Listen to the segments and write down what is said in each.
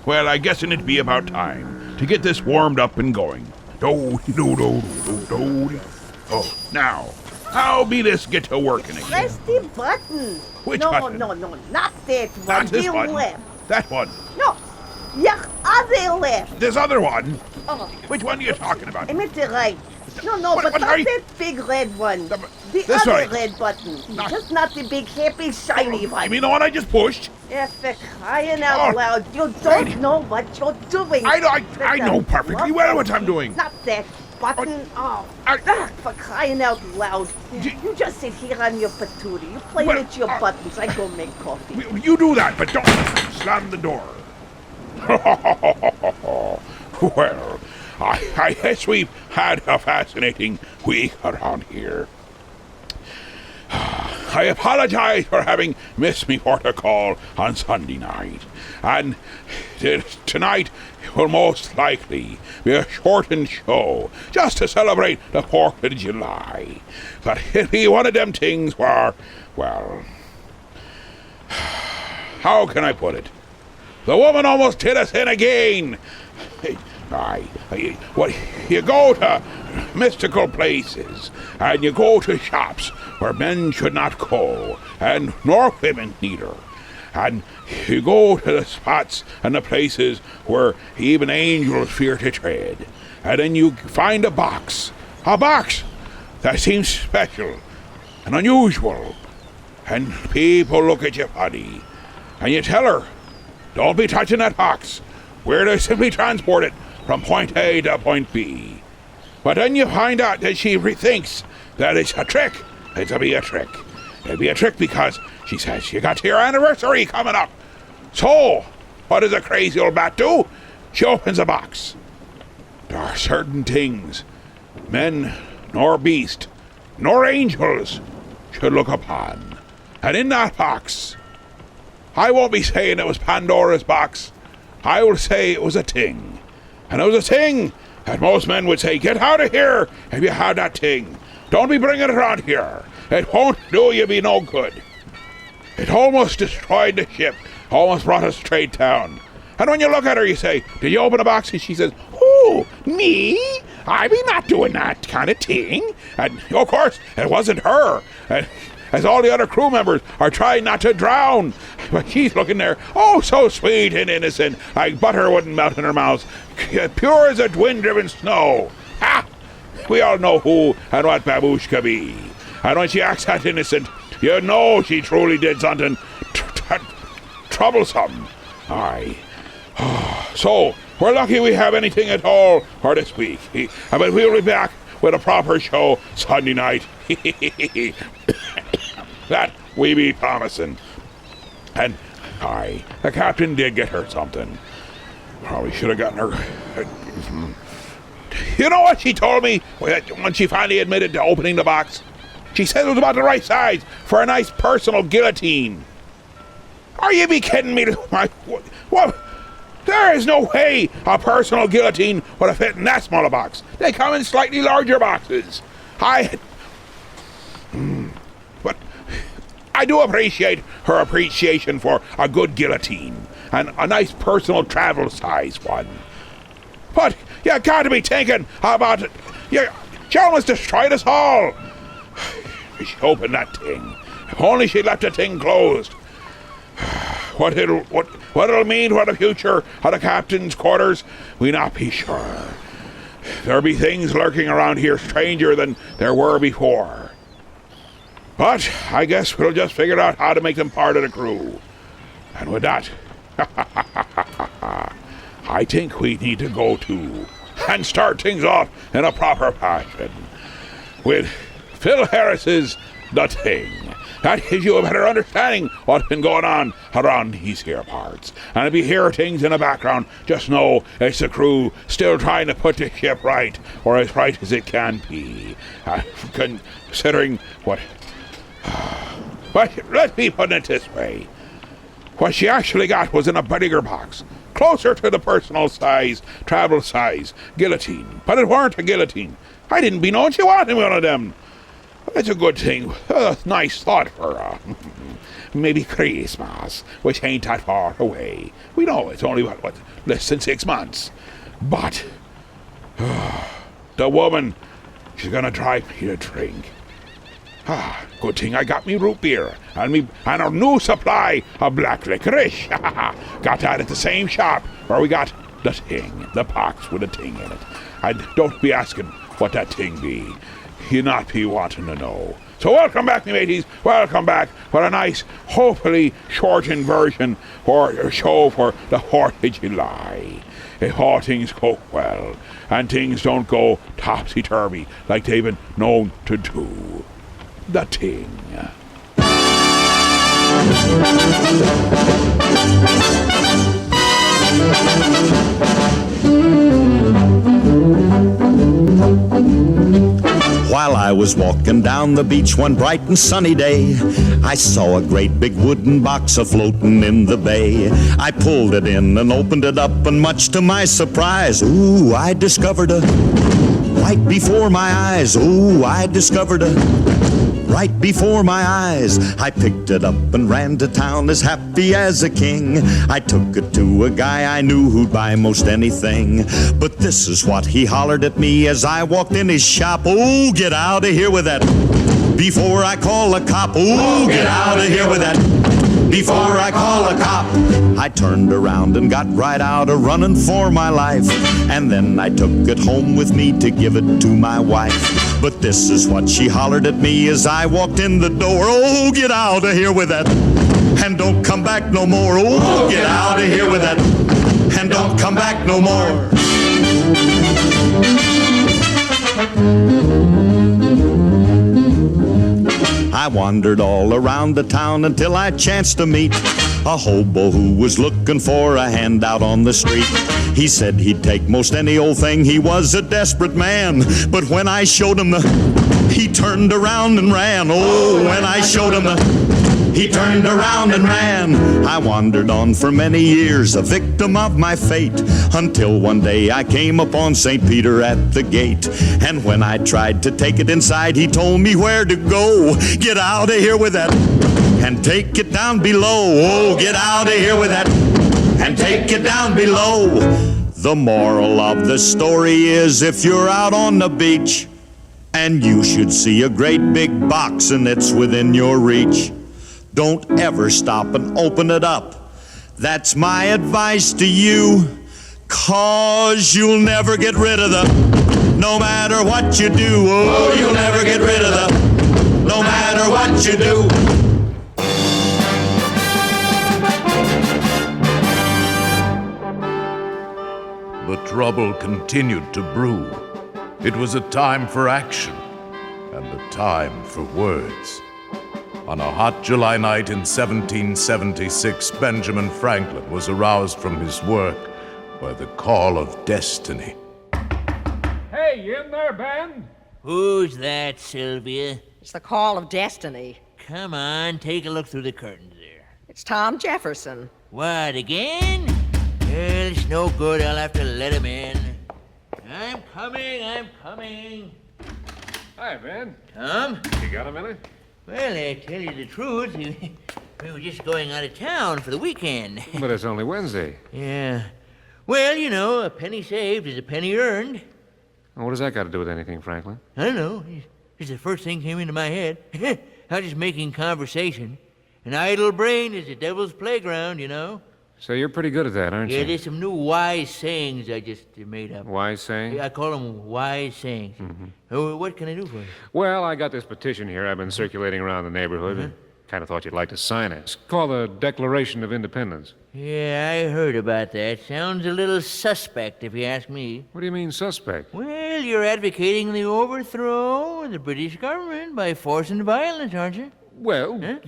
Well, I guess it'd be about time to get this warmed up and going. Do do do do do do. Oh, now, how be this get to working again? Press the button. Which no, button? No, not that one. Not this the button. left. That one. No, your other left. This other one. Oh, Which one are you talking about? I meant the right. No, What- but what not are you- that big red one. The- The this other way. red button. Not- Just not the big, happy, shiny one. You mean the one I just pushed? Yeah, for crying out Oh, loud. You don't righty. know what you're doing. I know perfectly well what I'm doing. Not that button. Oh, for crying out loud. You just sit here on your patootie. You play Well, with your buttons. I go make coffee. You do that, but don't slam the door. Well, I guess we've had a fascinating week around here. I apologize for having missed me for the call on Sunday night. And tonight will most likely be a shortened show, just to celebrate the 4th of July. But it'll be one of them things where, well, how can I put it? The woman almost hit us in again. Well, you go to mystical places, and you go to shops where men should not go, and nor women neither. And you go to the spots and the places where even angels fear to tread. And then you find a box that seems special and unusual. And people look at you funny. And you tell her, don't be touching that box. We're to simply transport it from point A to point B. But then you find out that she thinks that it's a trick. It'll be a trick. It'll be a trick because she says you got your anniversary coming up. So, what does a crazy old bat do? She opens a box. There are certain things men nor beast nor angels should look upon. And in that box, I won't be saying it was Pandora's box. I will say it was a thing. And it was a thing that most men would say, get out of here if you had that thing. Don't be bringing it around here. It won't do you be no good. It almost destroyed the ship, almost brought us straight down. And when you look at her, you say, did you open a box? And she says, who, me? I be not doing that kind of thing. And, of course, it wasn't her. And as all the other crew members are trying not to drown. But she's looking there, oh, so sweet and innocent, like butter wouldn't melt in her mouth, pure as a wind-driven snow. Ha! We all know who and what Babushka be. And when she acts that innocent, you know she truly did something troublesome. Aye. So, we're lucky we have anything at all for this week. But we'll be back with a proper show Sunday night. That we be promising. And, aye, the captain did get her something. Probably should have gotten her... You know what she told me when she finally admitted to opening the box? She said it was about the right size for a nice personal guillotine. Are you be kidding me? What? There is no way a personal guillotine would have fit in that small a box. They come in slightly larger boxes. But I do appreciate her appreciation for a good guillotine and a nice personal travel size one. But you got to be thinking about it. She almost destroyed us all. She opened that thing. If only she left the thing closed. What it'll mean for the future of the captain's quarters, we not be sure. There'll be things lurking around here stranger than there were before. But I guess we'll just figure out how to make them part of the crew. And with that, I think we need to go to and start things off in a proper fashion with Phil Harris's The Thing. That gives you a better understanding what's been going on around these here parts. And if you hear things in the background, just know it's the crew still trying to put the ship right, or as right as it can be. Considering what... But let's be putting it this way. What she actually got was in a bigger box, closer to the personal size, travel size guillotine. But it weren't a guillotine. I didn't be knowing she wanted one of them. That's a good thing. Nice thought for her. maybe Christmas, which ain't that far away. We know it's only, what, less than 6 months. But the woman, she's gonna drive me to drink. Good thing I got me root beer and a new supply of black licorice. Got that at the same shop where we got the thing, the box with a thing in it. And don't be asking what that thing be. You not be wanting to know. So welcome back, me mateys. Welcome back for a nice, hopefully shortened version for a show for the 4th of July. If all things go well and things don't go topsy-turvy like they've been known to do. The Thing. While I was walking down the beach one bright and sunny day, I saw a great big wooden box a-floating in the bay. I pulled it in and opened it up, and much to my surprise, ooh, I discovered right before my eyes. Ooh, I discovered right before my eyes. I picked it up and ran to town as happy as a king. I took it to a guy I knew who'd buy most anything. But this is what he hollered at me as I walked in his shop. Oh, get out of here with that before I call a cop. Oh, get out of here with that before I call a cop. I turned around and got right out a-running for my life. And then I took it home with me to give it to my wife. But this is what she hollered at me as I walked in the door. Oh, get out of here with that, and don't come back no more. Oh, get out of here with that, and don't come back no more. I wandered all around the town until I chanced to meet a hobo who was looking for a handout on the street. He said he'd take most any old thing, he was a desperate man. But when I showed him he turned around and ran. Oh, when I showed him he turned around and ran. I wandered on for many years, a victim of my fate, until one day I came upon St. Peter at the gate. And when I tried to take it inside, he told me where to go. Get out of here with that, and take it down below. Oh, get out of here with that, and take it down below. The moral of the story is, if you're out on the beach and you should see a great big box and it's within your reach, don't ever stop and open it up. That's my advice to you, 'cause you'll never get rid of them, no matter what you do. Oh, you'll never get rid of them, no matter what you do. The trouble continued to brew. It was a time for action and a time for words. On a hot July night in 1776, Benjamin Franklin was aroused from his work by the call of destiny. Hey, you in there, Ben? Who's that, Sylvia? It's the call of destiny. Come on, take a look through the curtains there. It's Tom Jefferson. What, again? Well, it's no good. I'll have to let him in. I'm coming. Hi, Ben. Tom? You got a minute? Well, I tell you the truth, we were just going out of town for the weekend. But it's only Wednesday. Yeah. Well, you know, a penny saved is a penny earned. Well, what does that got to do with anything, Franklin? I don't know. Just the first thing came into my head. I was just making conversation. An idle brain is the devil's playground, you know. So you're pretty good at that, aren't Yeah, you? there's some new wise sayings I just made up. Wise saying? Yeah, I call them wise sayings. Oh, what can I do for you? Well, I got this petition here I've been circulating around the neighborhood. Kind of thought you'd like to sign it. It's called the Declaration of Independence. Yeah, I heard about that. Sounds a little suspect, if you ask me. What do you mean, suspect? Well, you're advocating the overthrow of the British government by force and violence, aren't you? Well, Huh?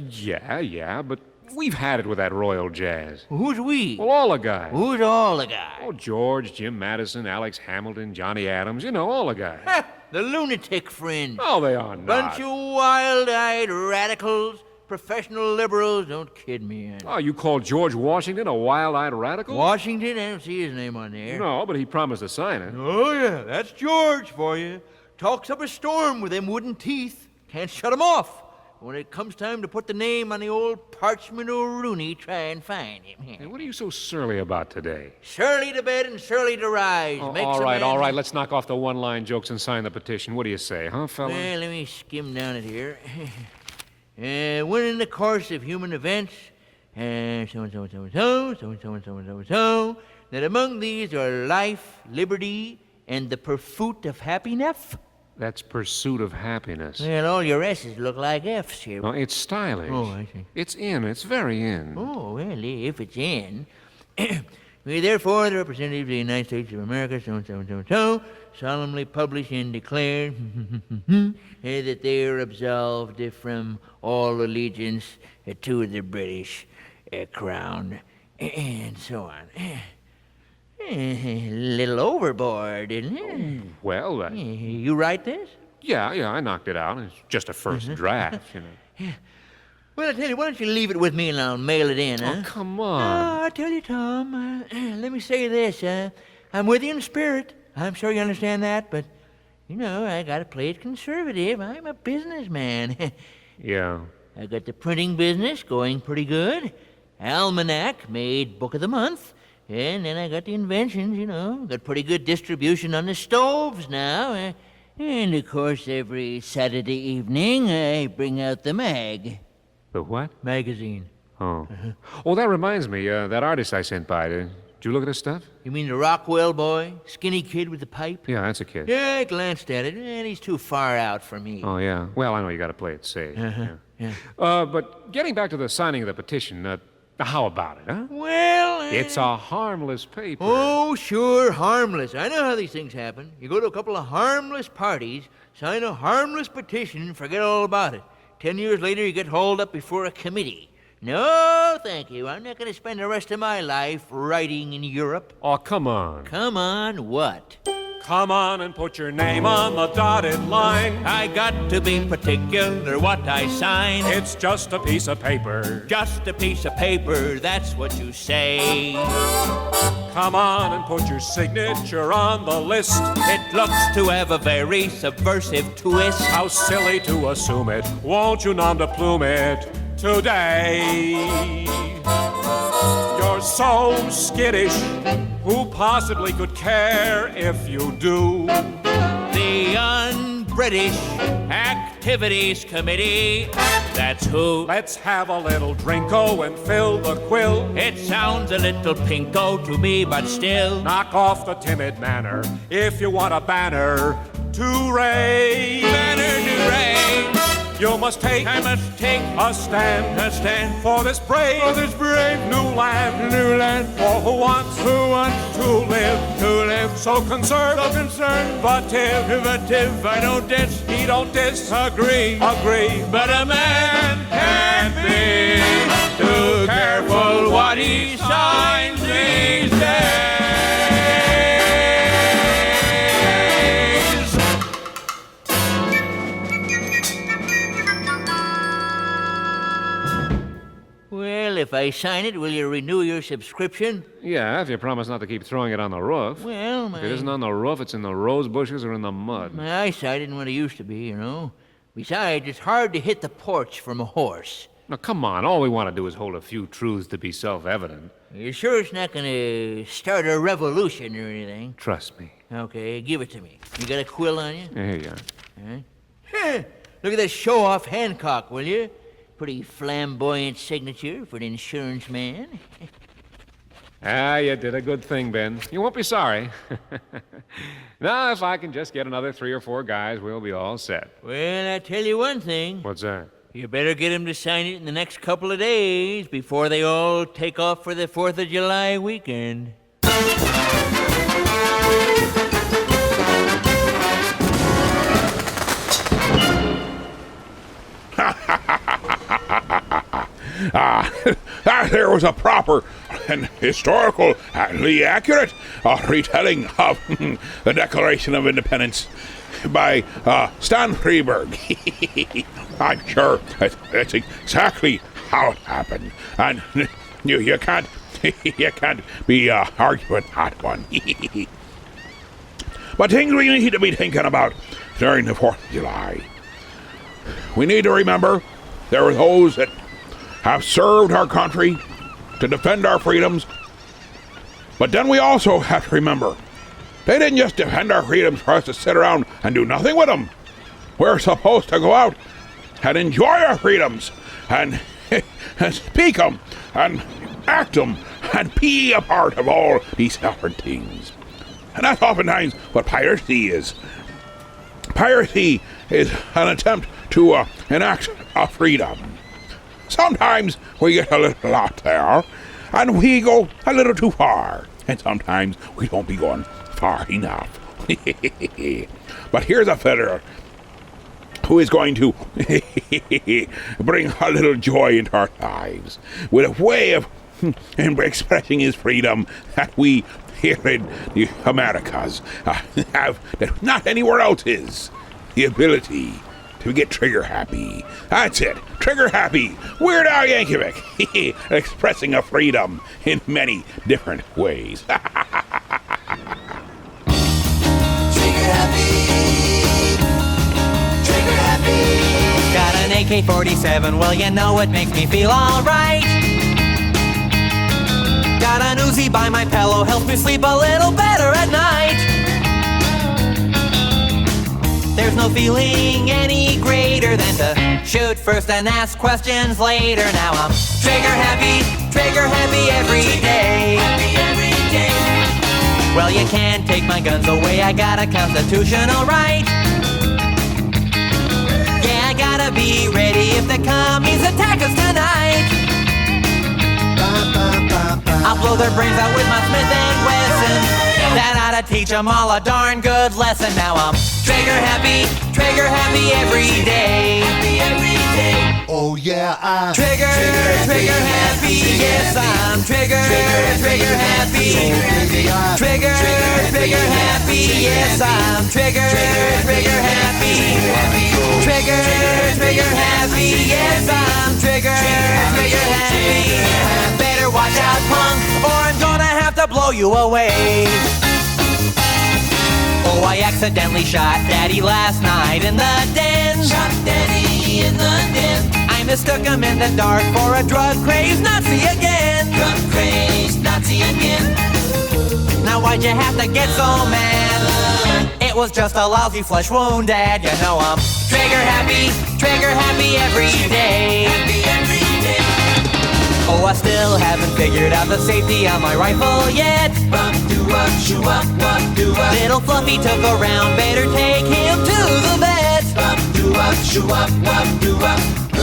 yeah, but we've had it with that royal jazz. Who's we? Well, all the guys. Who's all the guys? Oh, George, Jim Madison, Alex Hamilton, Johnny Adams, you know, all the guys. Ha! The lunatic fringe. Oh, they are not. Bunch of wild-eyed radicals, professional liberals. Don't kid me. Oh, you call George Washington a wild-eyed radical? Washington? I don't see his name on there. No, but he promised to sign it. Oh, yeah, that's George for you. Talks up a storm with them wooden teeth. Can't shut him off. When it comes time to put the name on the old parchment Rooney, try and find him. Hey, what are you so surly about today? Surly to bed and surly to rise. Oh, Makes all a right, man- all right. Let's knock off the one-line jokes and sign the petition. What do you say, huh, fella? Well, let me skim down it here. When in the course of human events, so-and-so, so-and-so, so-and-so, so-and-so, so, that among these are life, liberty, and the pursuit of happiness. That's pursuit of happiness. Well, all your S's look like F's here. No, it's stylish. Oh, I see. It's in. It's very in. Oh, well, if it's in. We therefore, the representatives of the United States of America, so-and-so, so-and-so, solemnly publish and declare that they are absolved from all allegiance to the British crown, and so on. A little overboard, isn't it? Well, You write this? yeah, I knocked it out. It's just a first draft, you know. Well, I tell you, why don't you leave it with me and I'll mail it in, huh? Oh, come on. I tell you, Tom, let me say this. I'm with you in spirit. I'm sure you understand that, but, you know, I gotta play it conservative. I'm a businessman. Yeah. I got the printing business going pretty good. Almanac made Book of the Month. And then I got the inventions, you know. Got pretty good distribution on the stoves now. And, of course, every Saturday evening, I bring out the mag. The what? Magazine. Oh. Oh, that reminds me. That artist I sent by. Did you look at his stuff? You mean the Rockwell boy? Skinny kid with the pipe? Yeah, that's a kid. Yeah, I glanced at it, and he's too far out for me. Oh, yeah. Well, I know you got to play it safe. Yeah. But getting back to the signing of the petition, how about it, huh? Well, It's a harmless paper. Oh, sure, harmless. I know how these things happen. You go to a couple of harmless parties, sign a harmless petition, and forget all about it. 10 years later, you get hauled up before a committee. No, thank you. I'm not going to spend the rest of my life writing in Europe. Oh, come on. Come on, what? Come on and put your name on the dotted line. I got to be particular what I sign. It's just a piece of paper. Just a piece of paper, that's what you say. Come on and put your signature on the list. It looks to have a very subversive twist. How silly to assume it. Won't you nom de plume it today? You're so skittish. Who possibly could care if you do? The Un-British Activities Committee, that's who. Let's have a little drinko and fill the quill. It sounds a little pinko to me, but still. Knock off the timid manner if you want a banner to raise. Banner to raise. You must take, I must take a stand for this brave new land, for who wants to live, so conservative, I don't he don't disagree, but a man can't be too careful what he signs these days. Well, if I sign it, will you renew your subscription? Yeah, if you promise not to keep throwing it on the roof. Well, If it isn't on the roof, it's in the rose bushes or in the mud. my eyesight isn't what it used to be, you know. Besides, it's hard to hit the porch from a horse. Now, come on. All we want to do is hold a few truths to be self-evident. You sure it's not going to start a revolution or anything? Trust me. Okay, give it to me. You got a quill on you? Yeah, here you are. Huh. Look at this show-off Hancock, will you? Pretty flamboyant signature for an insurance man. Ah, you did a good thing, Ben. You won't be sorry. Now, if I can just get another 3 or 4 guys, we'll be all set. Well, I tell you one thing. What's that? You better get him to sign it in the next couple of days before they all take off for the 4th of July weekend. There was a proper and historical and accurate retelling of the Declaration of Independence by Stan Freberg. I'm sure that's exactly how it happened, and you can't be arguing that one. But things we need to be thinking about during the 4th of July. We need to remember there are those that have served our country to defend our freedoms. But then we also have to remember, they didn't just defend our freedoms for us to sit around and do nothing with them. We're supposed to go out and enjoy our freedoms and, and speak them and act them and be a part of all these different things. And that's oftentimes what piracy is. Piracy is an attempt to enact a freedom. Sometimes we get a little out there, and we go a little too far. And sometimes we don't be going far enough. But here's a fella who is going to bring a little joy into our lives with a way of expressing his freedom that we here in the Americas have that not anywhere else is. The ability to get trigger happy. That's it, trigger happy. Weird Al Yankovic, expressing a freedom in many different ways. Trigger happy. Trigger happy. Got an AK-47, well, you know it makes me feel alright. Got an Uzi by my pillow, helps me sleep a little better at night. There's no feeling any greater than to shoot first and ask questions later. Now I'm trigger happy every day. Well, you can't take my guns away, I got a constitutional right. Yeah, I gotta be ready if the commies attack us tonight. I'll blow their brains out with my Smith & Wesson. That ought to teach them all a darn good lesson. Now I'm trigger happy every day. Oh yeah, I'm trigger happy. Yes, I'm trigger happy. Trigger happy. Yes, I'm trigger happy. Trigger happy. Yes, I'm trigger happy. Better watch out, punk, or I'm gonna have to blow you away. Oh, I accidentally shot Daddy last night in the den. Shot Daddy in the den. I mistook him in the dark for a drug-crazed Nazi again. Drug-crazed Nazi again. Now why'd you have to get so mad? It was just a lousy flesh wound, Dad. You know I'm trigger happy every day. Oh, I still haven't figured out the safety on my rifle yet. Little Fluffy took a round, better take him to the vet.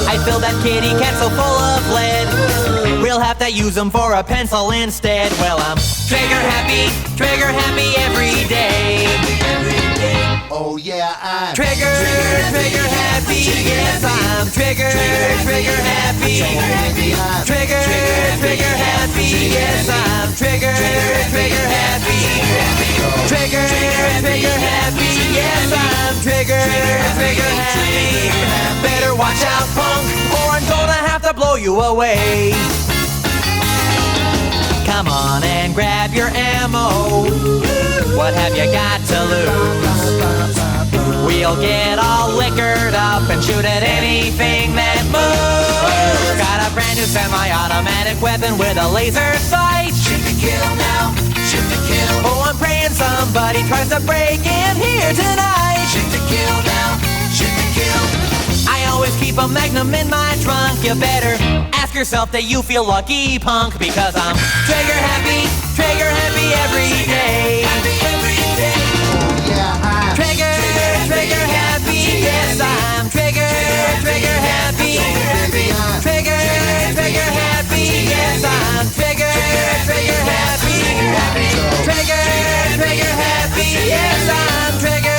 I filled that kitty cat so full of lead, we'll have to use him for a pencil instead. Well, I'm trigger happy every day. Oh yeah, I'm trigger happy. Yes, I'm trigger happy. Trigger happy. Yes, I'm trigger happy. Trigger happy. Yes, I'm trigger happy. Better watch out, punk, or I'm gonna have to blow you away. Come on and grab your ammo. What have you got to lose? We'll get all liquored up and shoot at anything that moves. Got a brand new semi-automatic weapon with a laser sight. Shoot to kill now, shoot to kill. Oh, I'm praying somebody tries to break in here tonight. Shoot to kill now, shoot to kill. I always keep a Magnum in my trunk. You better ask yourself that you feel lucky, punk, because I'm trigger happy every day. Trigger happy. Yes, I'm trigger happy. Trigger happy. Yes, I'm trigger happy. Trigger happy. Yes, I'm trigger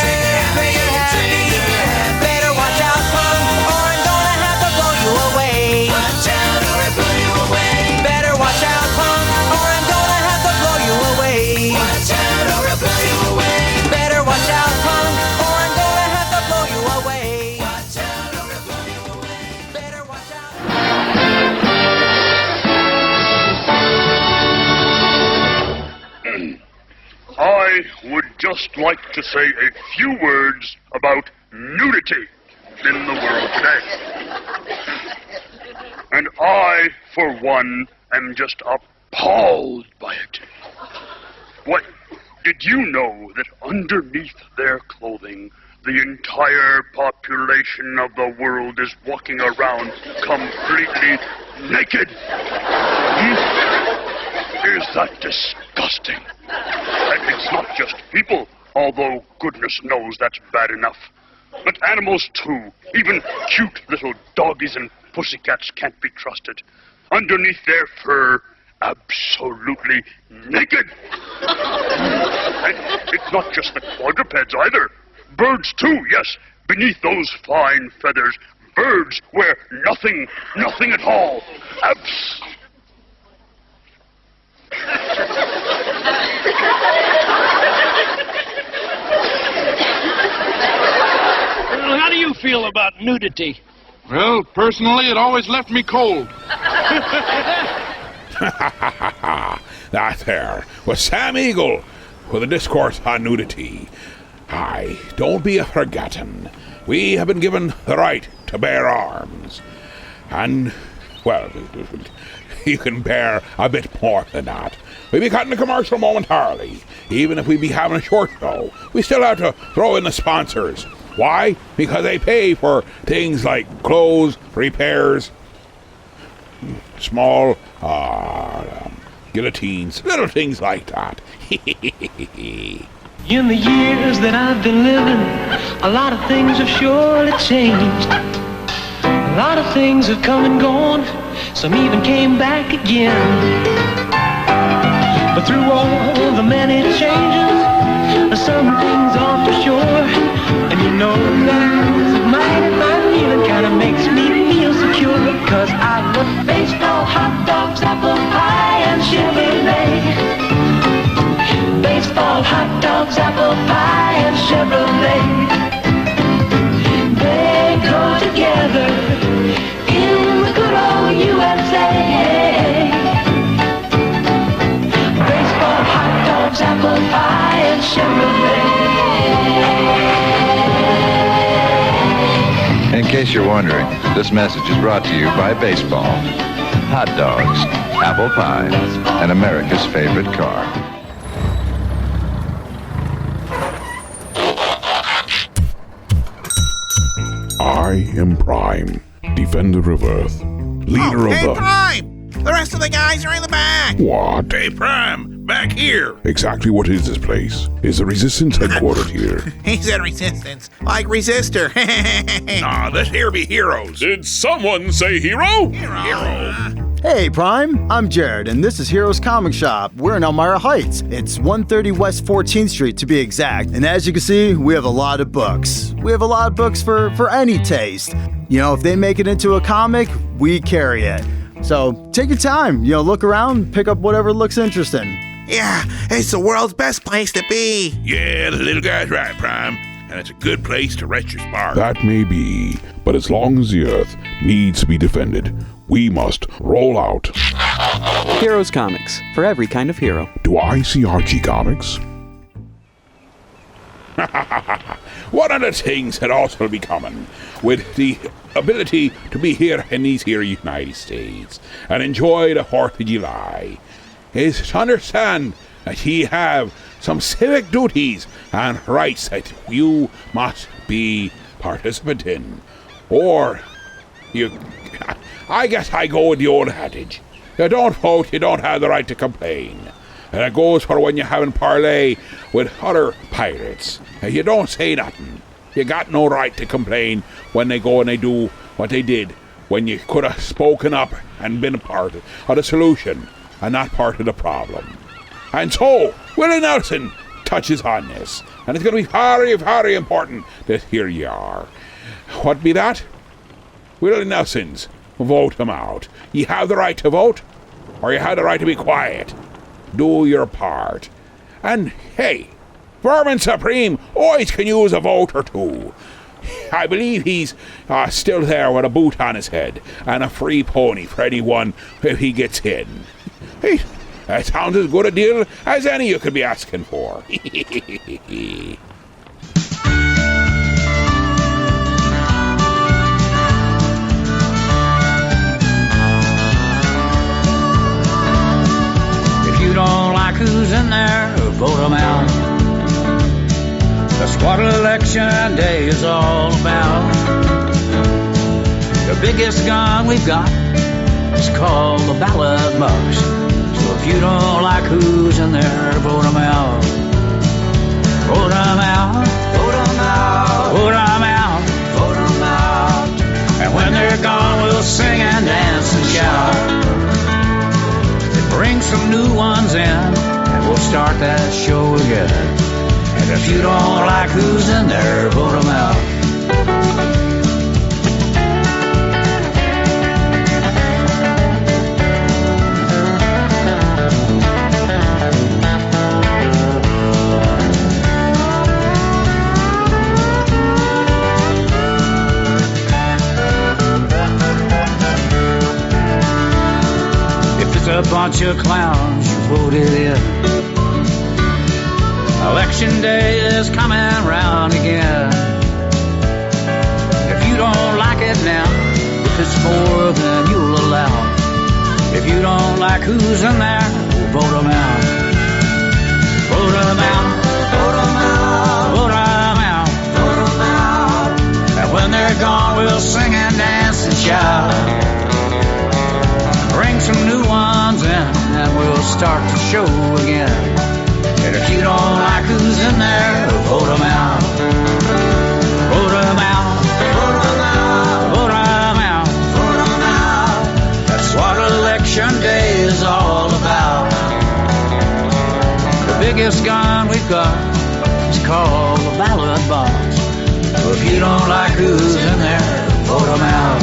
happy. Better watch out, punk, or I'm gonna have to blow you away. Watch out or I blow you away. Better watch out, punk, or I'm gonna have to blow you away. Watch out or I blow you away. Better watch out, punk, or I'm gonna have to blow you away. Watch out or I blow you away. Better watch out. I would just like to say a few words about nudity in the world today. And I, for one, am just appalled by it. What? Did you know that underneath their clothing, the entire population of the world is walking around completely naked? Is that disgusting? And it's not just people, although goodness knows that's bad enough. But animals, too. Even cute little doggies and pussycats can't be trusted. Underneath their fur, absolutely naked. And it's not just the quadrupeds either. Birds, too, yes. Beneath those fine feathers, birds wear nothing at all. How do you feel about nudity? Well, personally, it always left me cold. That there was Sam Eagle with a discourse on nudity. Aye, don't be a forgotten. We have been given the right to bear arms. And, well, you can bear a bit more than that. We'll be cutting a commercial momentarily. Even if we be having a short show, we still have to throw in the sponsors. Why? Because they pay for things like clothes, repairs, small guillotines, little things like that. In the years that I've been living, a lot of things have surely changed. A lot of things have come and gone, some even came back again. But through all the many changes, some things are for sure. And you know that mighty fine feeling kinda makes me feel secure. Cause I love baseball, hot dogs, apple pie, and Chevrolet. Baseball, hot dogs, apple pie, and Chevrolet. They go together in the good old USA. Baseball, hot dogs, apple pie, and Chevrolet. In case you're wondering, this message is brought to you by baseball, hot dogs, apple pie, and America's favorite car. I am Prime, Defender of Earth, leader of the... Prime! The rest of the guys are in the back! What? Hey, Prime! Back here! Exactly what is this place? Is the Resistance headquartered here? He said resistance, like resistor. Nah, this here be heroes. Did someone say hero? Hero. Hey, Prime, I'm Jared, and this is Heroes Comic Shop. We're in Elmira Heights. It's 130 West 14th Street, to be exact. And as you can see, we have a lot of books. We have a lot of books for any taste. You know, if they make it into a comic, we carry it. So take your time, look around, pick up whatever looks interesting. Yeah, it's the world's best place to be. Yeah, the little guy's right, Prime. And it's a good place to rest your spark. That may be, but as long as the Earth needs to be defended, we must roll out. Heroes Comics, for every kind of hero. Do I see Archie Comics? One of the things that also will be coming with the ability to be here in these here United States and enjoy the 4th of July is to understand that ye have some civic duties and rights that you must be participant in. Or I guess I go with the old adage. You don't vote, you don't have the right to complain. And it goes for when you're having parlay with other pirates. You don't say nothing. You got no right to complain when they go and they do what they did, when you could have spoken up and been a part of the solution and not part of the problem. And so, Willie Nelson touches on this, and it's going to be very, very important that here you are. What be that? Willie Nelson's. Vote him out. You have the right to vote, or you have the right to be quiet. Do your part. And, hey, Vermin Supreme always can use a vote or two. I believe he's still there with a boot on his head and a free pony for anyone if he gets in. Hey, that sounds as good a deal as any you could be asking for. who's in there, vote them out. That's what election day is all about. The biggest gun we've got is called the ballot box. So if you don't like who's in there, vote them out. Vote them out. Vote them out. Vote them out. Vote them out. And when they're gone, we'll sing and dance and shout. Bring some new ones in, and we'll start that show again. And if you don't like who's in there, vote them out. A bunch of clowns you voted in. Election day is coming round again. If you don't like it now, if it's more than you'll allow, if you don't like who's in there, vote them out. Vote them out. Vote them out. Vote them out. Vote them out. And when they're gone, we'll sing and dance and shout. Bring some new ones in, and we'll start the show again. And if you don't like who's in there, vote them out. Vote them out. Vote them out. Vote them out. Vote them out. That's what election day is all about. The biggest gun we've got is called the ballot box. So if you don't like who's in there, vote them out.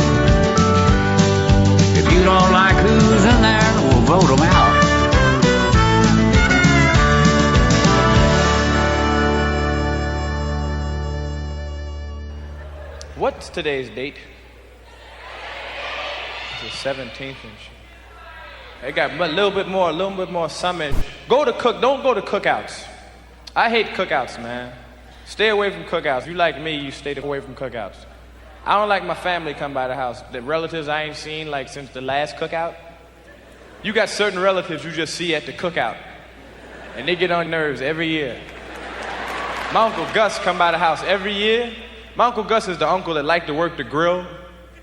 If you don't like who's in there, we'll vote them out. What's today's date? It's the 17th and shit. It got a little bit more summer. Don't go to cookouts. I hate cookouts, man. Stay away from cookouts. If you like me, you stay away from cookouts. I don't like my family come by the house. The relatives I ain't seen like since the last cookout. You got certain relatives you just see at the cookout. And they get on nerves every year. My Uncle Gus come by the house every year. My Uncle Gus is the uncle that like to work the grill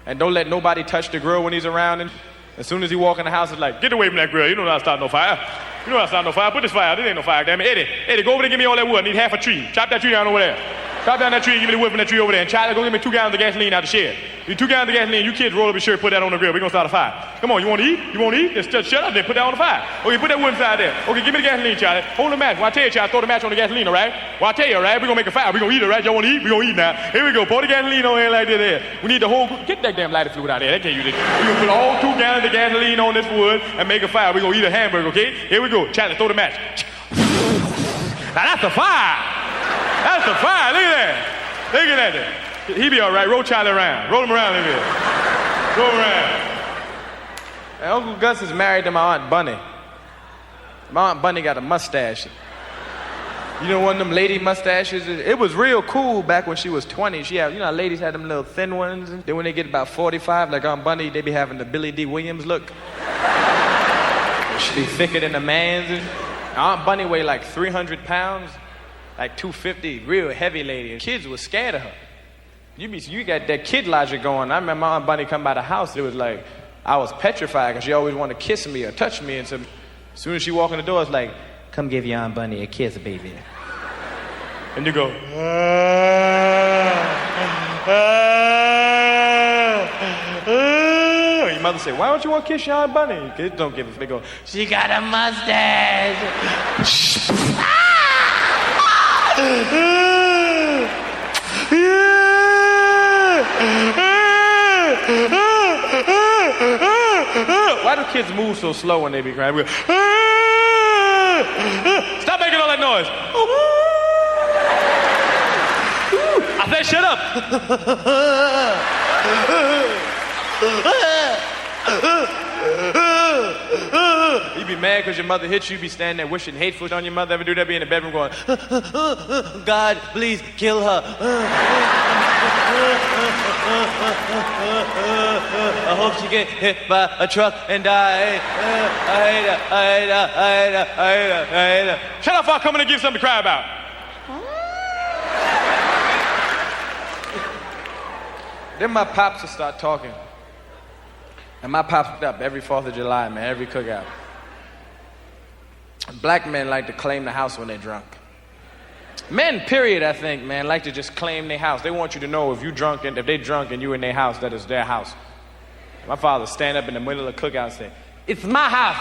and don't let nobody touch the grill when he's around. And as soon as he walk in the house, it's like, get away from that grill. You don't know how to start no fire. You know how to start no fire. Put this fire out. This ain't no fire, damn it. Eddie, go over there and give me all that wood. I need half a tree. Chop that tree down over there. Chop down that tree and give me the wood from that tree over there. And Charlie, go get me 2 gallons of gasoline out the shed. You 2 gallons of gasoline, you kids roll up your shirt, put that on the grill. We're gonna start a fire. Come on, you wanna eat? You wanna eat? Just shut up then, put that on the fire. Okay, put that wood inside there. Okay, give me the gasoline, Charlie. Hold the match. Well, I tell you, Charlie, throw the match on the gasoline, all right? Well, I tell you, all right, we're gonna make a fire. We're gonna eat, all right? Y'all wanna eat? We're gonna eat now. Here we go. Pour the gasoline on here like this there. We need the whole, get that damn lighter fluid out there. That can't use it. We're gonna put all 2 gallons of gasoline on this wood and make a fire. We're gonna eat a hamburger, okay? Here we go. Charlie, throw the match. Now that's a fire. That's a fire. Look at that. Look at that there. He be all right. Roll Charlie around. Roll him around a bit. Roll him around. And Uncle Gus is married to my Aunt Bunny. My Aunt Bunny got a mustache. You know, one of them lady mustaches? It was real cool back when she was 20. She had, you know, ladies had them little thin ones. And then when they get about 45, like Aunt Bunny, they be having the Billy D. Williams look. She be thicker than a man's. And Aunt Bunny weighed like 300 pounds, like 250, real heavy lady. And kids was scared of her. You got that kid logic going. I remember my Aunt Bunny come by the house, it was like, I was petrified because she always wanted to kiss me or touch me. And so, as soon as she walked in the door, it's like, come give your Aunt Bunny a kiss, baby. And you go, Your mother said, why don't you want to kiss your Aunt Bunny? Kids don't give a they go, she got a mustache. Why do kids move so slow when they be crying? We go, stop making all that noise. I said shut up. You be mad because your mother hits you, be standing there wishing hateful on your mother. Ever do that? Be in the bedroom going, God, please kill her. I hope she get hit by a truck and die. I hate her. I hate her. I hate her. I hate her. I hate her. Shut up! I'll come in and give something to cry about. Then my pops would start talking. And my pops picked up every 4th of July, man, every cookout. Black men like to claim the house when they're drunk. Men, period, I think, man, like to just claim their house. They want you to know if you drunk and if they drunk and you in their house, that is their house. My father stand up in the middle of the cookout and say, "It's my house."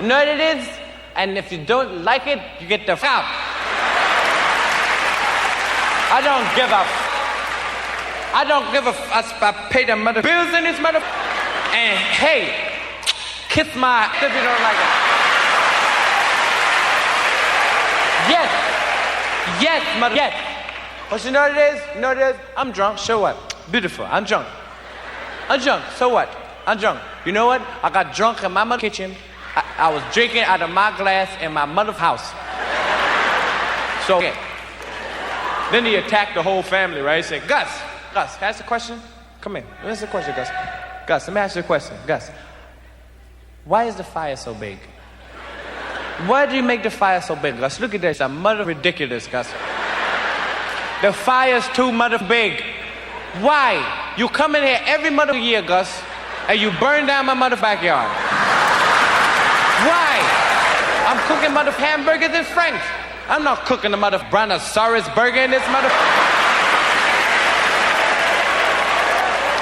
You know what it is? And if you don't like it, you get the f*** out. I don't give a f***. I don't give a f***. I pay the mother bills in this mother. And hey, kiss my if you don't like it. Yes. Yes, mother. Yes. But you know what it is? You know what it is? I'm drunk. So what? Beautiful. I'm drunk. I'm drunk. So what? I'm drunk. You know what? I got drunk in my mother's kitchen. I was drinking out of my glass in my mother's house. So, okay. Then he attacked the whole family, right? He said, Gus, can I ask a question? Come here. Let me ask you a question, Gus. Gus, let me ask you a question. Gus, why is the fire so big? Why do you make the fire so big, Gus? Look at this. I'm mother ridiculous, Gus. The fire's too mother big. Why? You come in here every mother year, Gus, and you burn down my mother backyard. Why? I'm cooking mother hamburgers in Frank's. I'm not cooking the mother brontosaurus burger in this mother.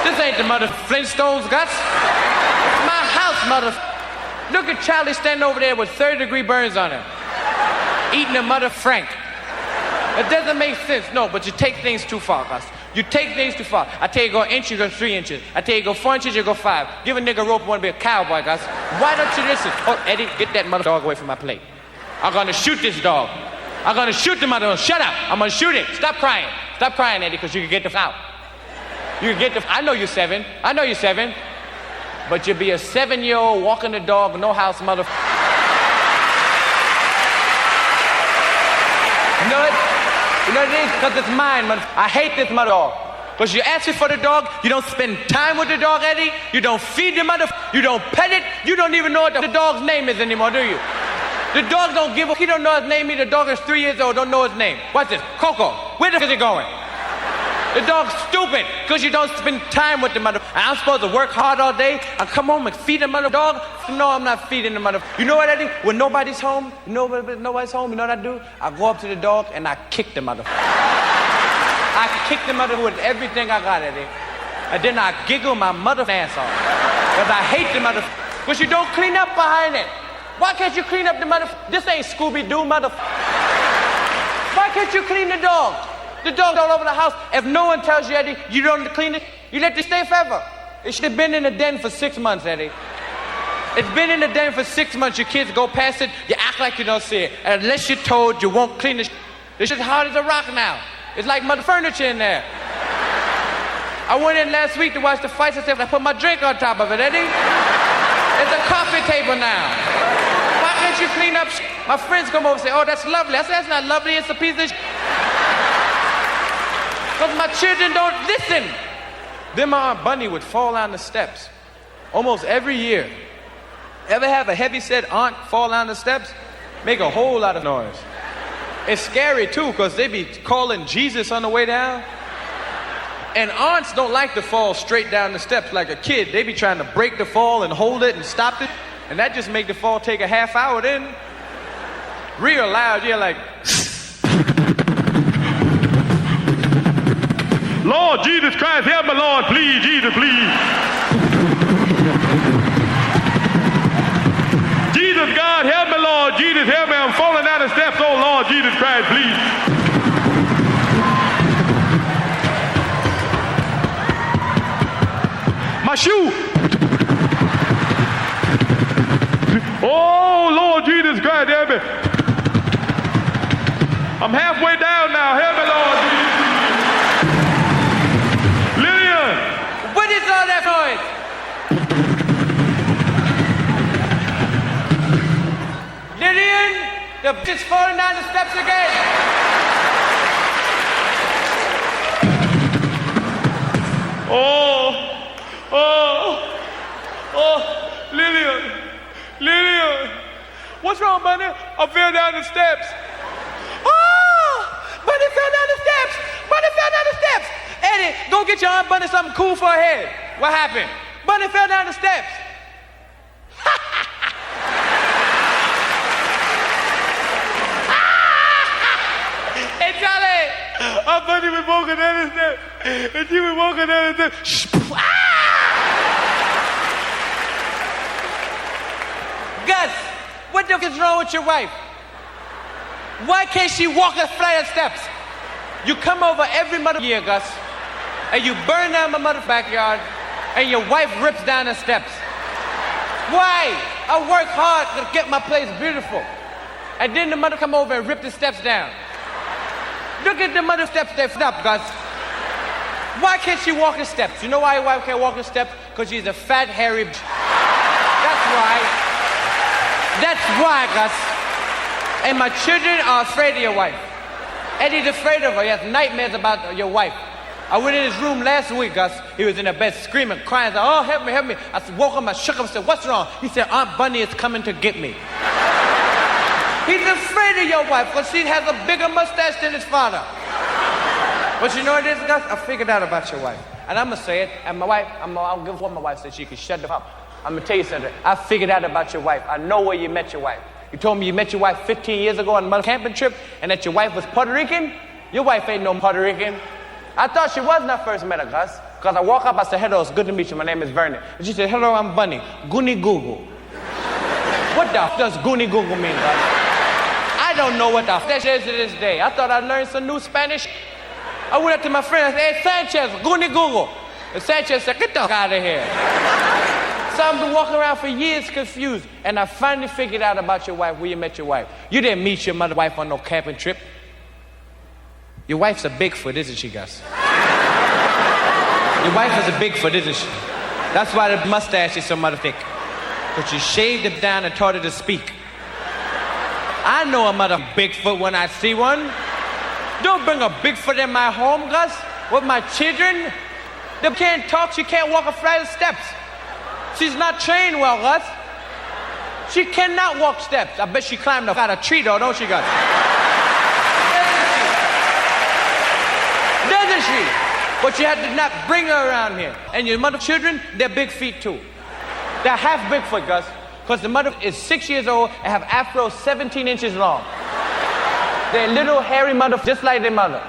This ain't the mother Flintstones, Gus. It's my house, mother. Look at Charlie standing over there with 30-degree burns on him, eating a mother Frank. It doesn't make sense, no, but you take things too far, Gus. You take things too far. I tell you go an inch, you go 3 inches. I tell you go 4 inches, you go 5. Give a nigga a rope, want to be a cowboy, Gus. Why don't you listen? Oh, Eddie, get that mother dog away from my plate. I'm gonna shoot this dog. I'm gonna shoot the mother. Shut up. I'm gonna shoot it. Stop crying. Stop crying, Eddie, because you can get the out. You can get the. I know you're 7. I know you're 7. But you'll be a 7-year-old walking the dog, no house, mother. You know it? You know what it is? Because it's mine, mother. I hate this mother dog. Because you ask me for the dog, you don't spend time with the dog, Eddie. You don't feed the mother. You don't pet it. You don't even know what the dog's name is anymore, do you? The dog don't give a. He don't know his name either. The dog is 3 years old, don't know his name. What's this? Coco. Where the f*** is he going? The dog's stupid because you don't spend time with the mother. And I'm supposed to work hard all day. I come home and feed the mother dog. No, I'm not feeding the mother. You know what I do? When nobody's home, nobody's home, you know what I do? I go up to the dog and I kick the mother. I kick the mother with everything I got, Eddie. And then I giggle my mother ass off. Because I hate the mother. Because you don't clean up behind it. Why can't you clean up the mother? This ain't Scooby-Doo, mother. Why can't you clean the dog? The dog's all over the house. If no one tells you, Eddie, you don't clean it, you let it stay forever. It should have been in the den for 6 months, Eddie. It's been in the den for 6 months. Your kids go past it, you act like you don't see it. And unless you're told, you won't clean it. This shit's hard as a rock now. It's like mother furniture in there. I went in last week to watch the fights. I said, I put my drink on top of it, Eddie. It's a coffee table now. Why can't you clean up shit? My friends come over and say, oh, that's lovely. I said, that's not lovely. It's a piece of shit. Because my children don't listen. Then my Aunt Bunny would fall down the steps almost every year. Ever have a heavy-set aunt fall down the steps? Make a whole lot of noise. It's scary, too, because they be calling Jesus on the way down. And aunts don't like to fall straight down the steps like a kid. They be trying to break the fall and hold it and stop it. And that just make the fall take a half hour then. Real loud, you're like... Lord Jesus Christ, help me, Lord, please, Jesus, please. Jesus, God, help me, Lord, Jesus, help me. I'm falling down the steps, oh Lord, Jesus Christ, please. My shoe. Oh Lord, Jesus Christ, help me. I'm halfway down now, help me, Lord, Jesus. What is all that noise? Lillian, the bitch falling down the steps again. Lillian, what's wrong, Bunny? I fell down the steps. Bunny fell down the steps. Bunny fell down the steps. Eddie, go get your Aunt Bunny something cool for her head. What happened? Bunny fell down the steps. Hey, Charlie, Aunt Bunny was walking down the steps. And she was walking down the steps. Gus, what the f is wrong with your wife? Why can't she walk a flight of steps? You come over every mother year, Gus, and you burn down my mother's backyard, and your wife rips down the steps. Why? I work hard to get my place beautiful, and then the mother come over and rip the steps down. Look at the mother steps they f***ed up, Gus. Why can't she walk the steps? You know why your wife can't walk the steps? Because she's a fat, hairy b****. That's why. That's why, Gus. And my children are afraid of your wife. Eddie's afraid of her. He has nightmares about your wife. I went in his room last week, Gus. He was in the bed screaming, crying. I said, oh, help me, help me. I woke him, I shook him, I said, what's wrong? He said, Aunt Bunny is coming to get me. He's afraid of your wife because she has a bigger mustache than his father. But you know what it is, Gus? I figured out about your wife. And I'm going to say it. And my wife, I'll give what my wife said. She can shut the fuck up. I'm going to tell you something. I figured out about your wife. I know where you met your wife. You told me you met your wife 15 years ago on a camping trip and that your wife was Puerto Rican? Your wife ain't no Puerto Rican. I thought she was when I first met her, Gus. Because I walk up, I said, hello, it's good to meet you. My name is Vernon. And she said, hello, I'm Bunny. Goonie Google. What the f does Goonie Google mean, Gus? I don't know what the f that is to this day. I thought I learned some new Spanish. I went up to my friend, I said, hey, Sanchez, Goonie Google. And Sanchez said, get the f out of here. So I've been walking around for years confused, and I finally figured out about your wife, where you met your wife. You didn't meet your mother wife on no camping trip. Your wife's a Bigfoot, isn't she, Gus? Your wife is a Bigfoot, isn't she? That's why the mustache is so mother thick. But you shaved it down and taught her to speak. I know a mother Bigfoot when I see one. Don't bring a Bigfoot in my home, Gus, with my children. They can't talk, she can't walk a flight of steps. She's not trained well, Gus. She cannot walk steps. I bet she climbed up out a tree, though, don't she, Gus? Doesn't she? But you had to not bring her around here. And your mother's children, they're big feet, too. They're half Bigfoot, Gus, because the mother is 6 years old and have afros 17 inches long. They're little hairy mother, just like their mother.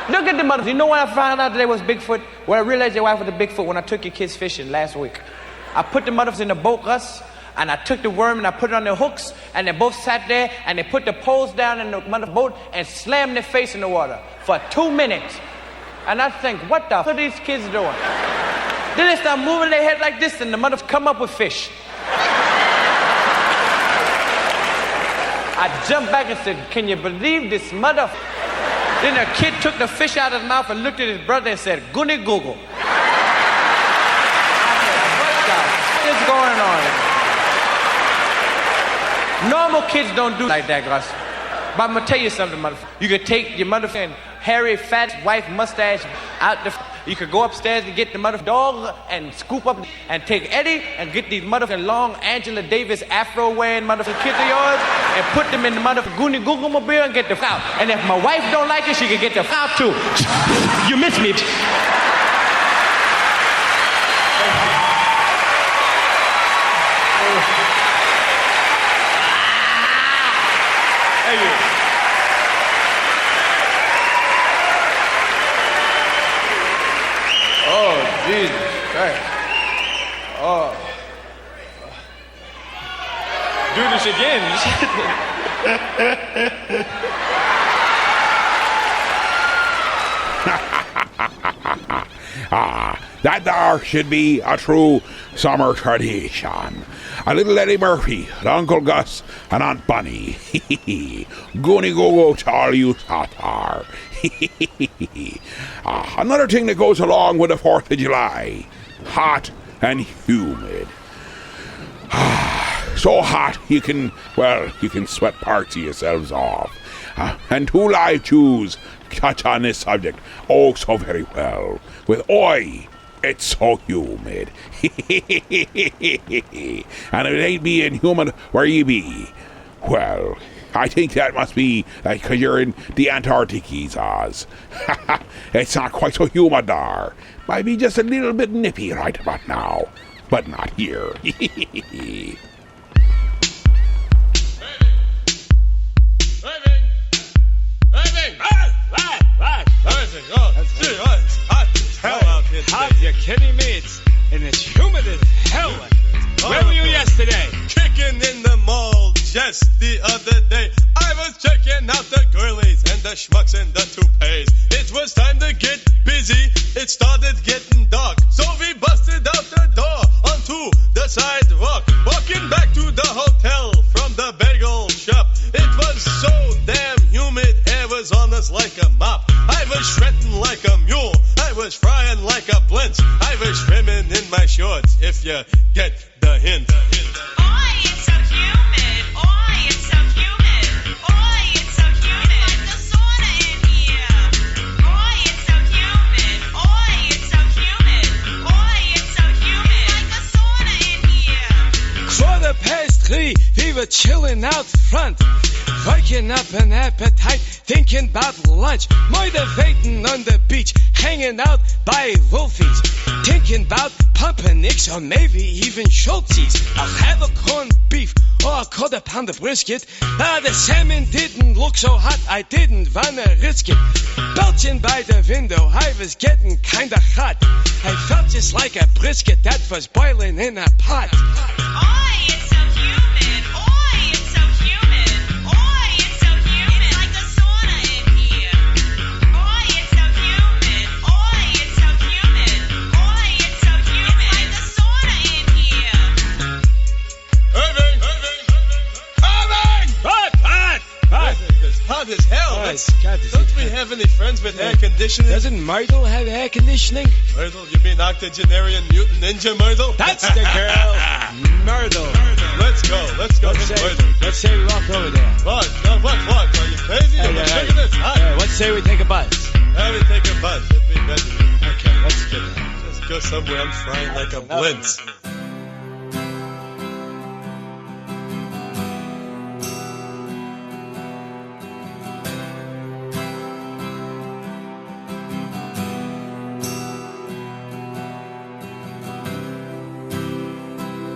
Look at the mother. You know when I found out that they was Bigfoot? When I realized your wife was a Bigfoot when I took your kids fishing last week. I put the mothers in the boat, Gus, and I took the worm and I put it on their hooks, and they both sat there and they put the poles down in the mother's boat and slammed their face in the water for 2 minutes. And I think, what the f are these kids doing? Then they start moving their head like this and the mothers come up with fish. I jumped back and said, can you believe this mother? Then the kid took the fish out of his mouth and looked at his brother and said, Goonie Google. What is going on? Normal kids don't do like that, Gus. But I'm gonna tell you something, mother. You could take your mother and hairy, fat wife mustache out the. You could go upstairs and get the mother dog and scoop up and take Eddie and get these mother long Angela Davis afro wearing mother kids of yours and put them in the mother Goonie Google mobile and get the out. And if my wife don't like it, she can get the out too. You miss me. Oh, Jesus Christ. Oh. Do this again. That there should be a true summer tradition. A little Eddie Murphy, Uncle Gus, and Aunt Bunny. Goonie Google to all you Tatar. Another thing that goes along with the 4th of July. Hot and humid. So hot you can sweat parts of yourselves off. And two live Jews touch on this subject oh so very well. With oi It's so humid. And it ain't being humid where you be. Well, I think that must be because you're in the Antarctic, Oz. It's not quite so humid there. Might be just a little bit nippy right about now, but not here. Hot, you're kidding me? It's humid as hell. Where were you yesterday? Kicking in the mall just the other day. I was checking out the girlies and the schmucks and the toupees. It was time to get busy. It started getting dark. So we busted out the door onto the sidewalk. Walking back to the hotel from the bagel shop. It was so damn humid. Hair was on us like a mop. I was shredding like a mule. I was frying like a blintz. I was swimming in my shorts, if you get the hint. Oi, it's so humid. Oi, it's so humid. Oi, it's so humid. Like the sauna in here. Oi, it's so humid. Oi, it's so humid. Oi, it's so humid. Like the sauna in here. 3:15, we were chilling out front. Working up an appetite, thinking about lunch. Motivating on the beach, hanging out by Wolfies. Thinking about pumpernicks or maybe even Schultzes. I'll have a corned beef or a quarter pound of brisket. The salmon didn't look so hot, I didn't wanna risk it. Belching by the window, I was getting kinda hot. I felt just like a brisket that was boiling in a pot. Oi, it's so humid. Oi, it's so humid. Oi, it's so humid. Like the sauna in here. Oi, it's so humid. Oi, it's so humid. Oi, it's so humid. Like the sauna in here. Irving! It's hot as hell. Don't we have any friends with air conditioning? Doesn't Myrtle have air conditioning? Myrtle? You mean octogenarian mutant ninja Myrtle? That's the girl. Myrtle. Let's go to Myrtle. Let's say we walk over there. What? No, what? Are you crazy? It's hot. Let's say we take a bus. How do we take a bus? It'd be better. Okay, let's get it. Just go somewhere I'm frying like a blintz.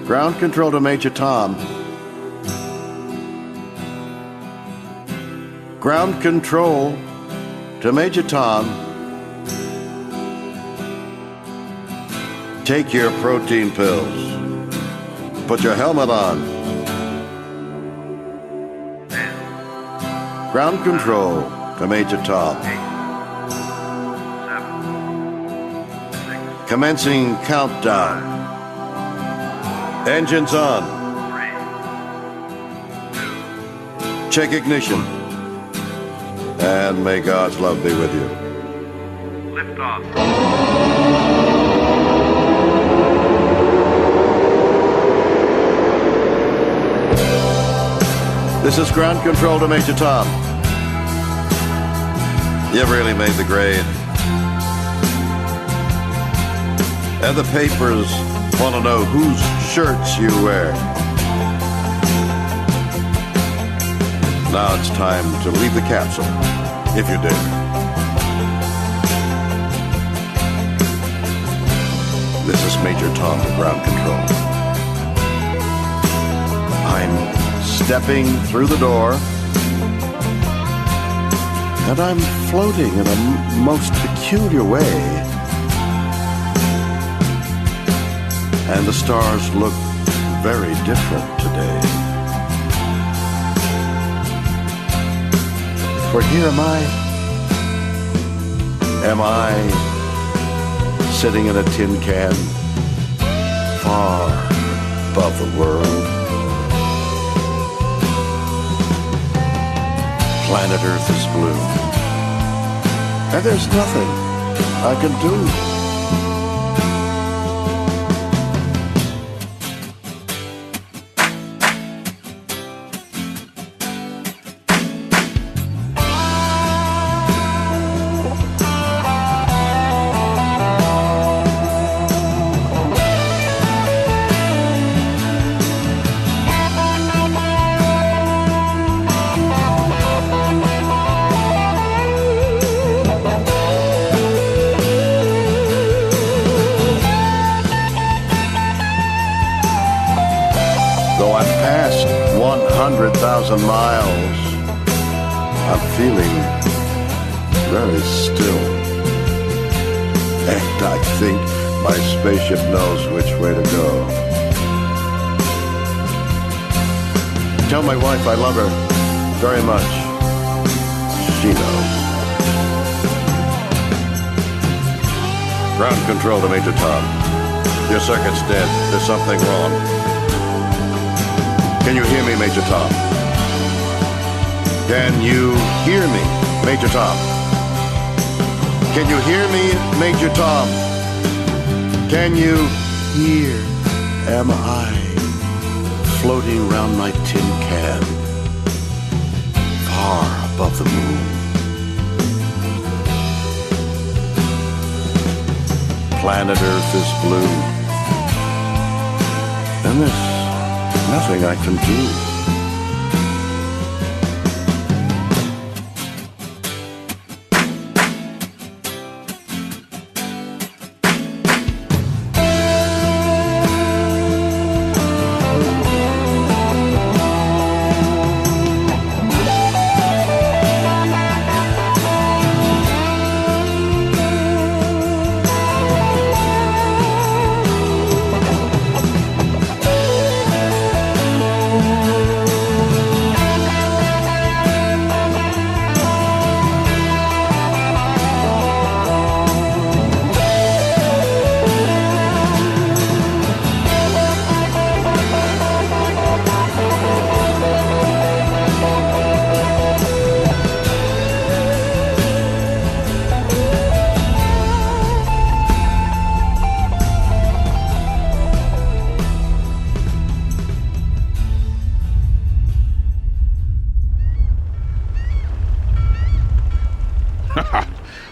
Ground control to Major Tom. Ground control to Major Tom. Take your protein pills. Put your helmet on. Ground control to Major Tom. Commencing countdown. Engines on. 3, 2, check ignition. And may God's love be with you. Lift off. This is ground control to Major Tom. You really made the grade. And the papers want to know whose shirts you wear. Now it's time to leave the capsule, if you dare. This is Major Tom to ground control. I'm stepping through the door, and I'm floating in a most peculiar way. And the stars look very different today. For here am I sitting in a tin can, far above the world. Planet Earth is blue, and there's nothing I can do. Though I've passed 100,000 miles, I'm feeling very still. And I think my spaceship knows which way to go. Tell my wife I love her very much. She knows. Ground control to Major Tom. Your circuit's dead. There's something wrong. Can you hear me, Major Tom? Can you hear me, Major Tom? Can you hear me, Major Tom? Can you hear? Am I floating round my tin can, far above the moon? Planet Earth is blue, and there's nothing I can do.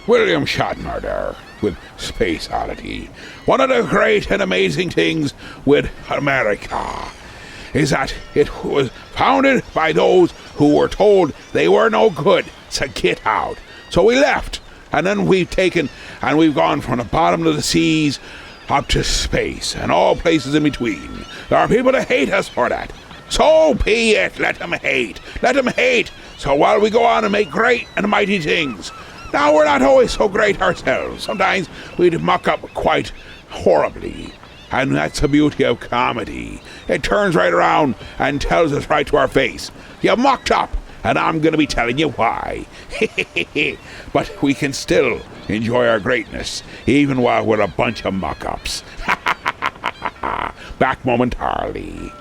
William Shatner there with Space Oddity. One of the great and amazing things with America is that it was founded by those who were told they were no good to get out. So we left, and then we've taken and we've gone from the bottom of the seas up to space and all places in between. There are people that hate us for that. So be it. Let them hate. Let them hate. So while we go on and make great and mighty things, now we're not always so great ourselves. Sometimes we'd muck up quite horribly. And that's the beauty of comedy. It turns right around and tells us right to our face, you mucked up, and I'm going to be telling you why. But we can still enjoy our greatness, even while we're a bunch of muck-ups. Back momentarily.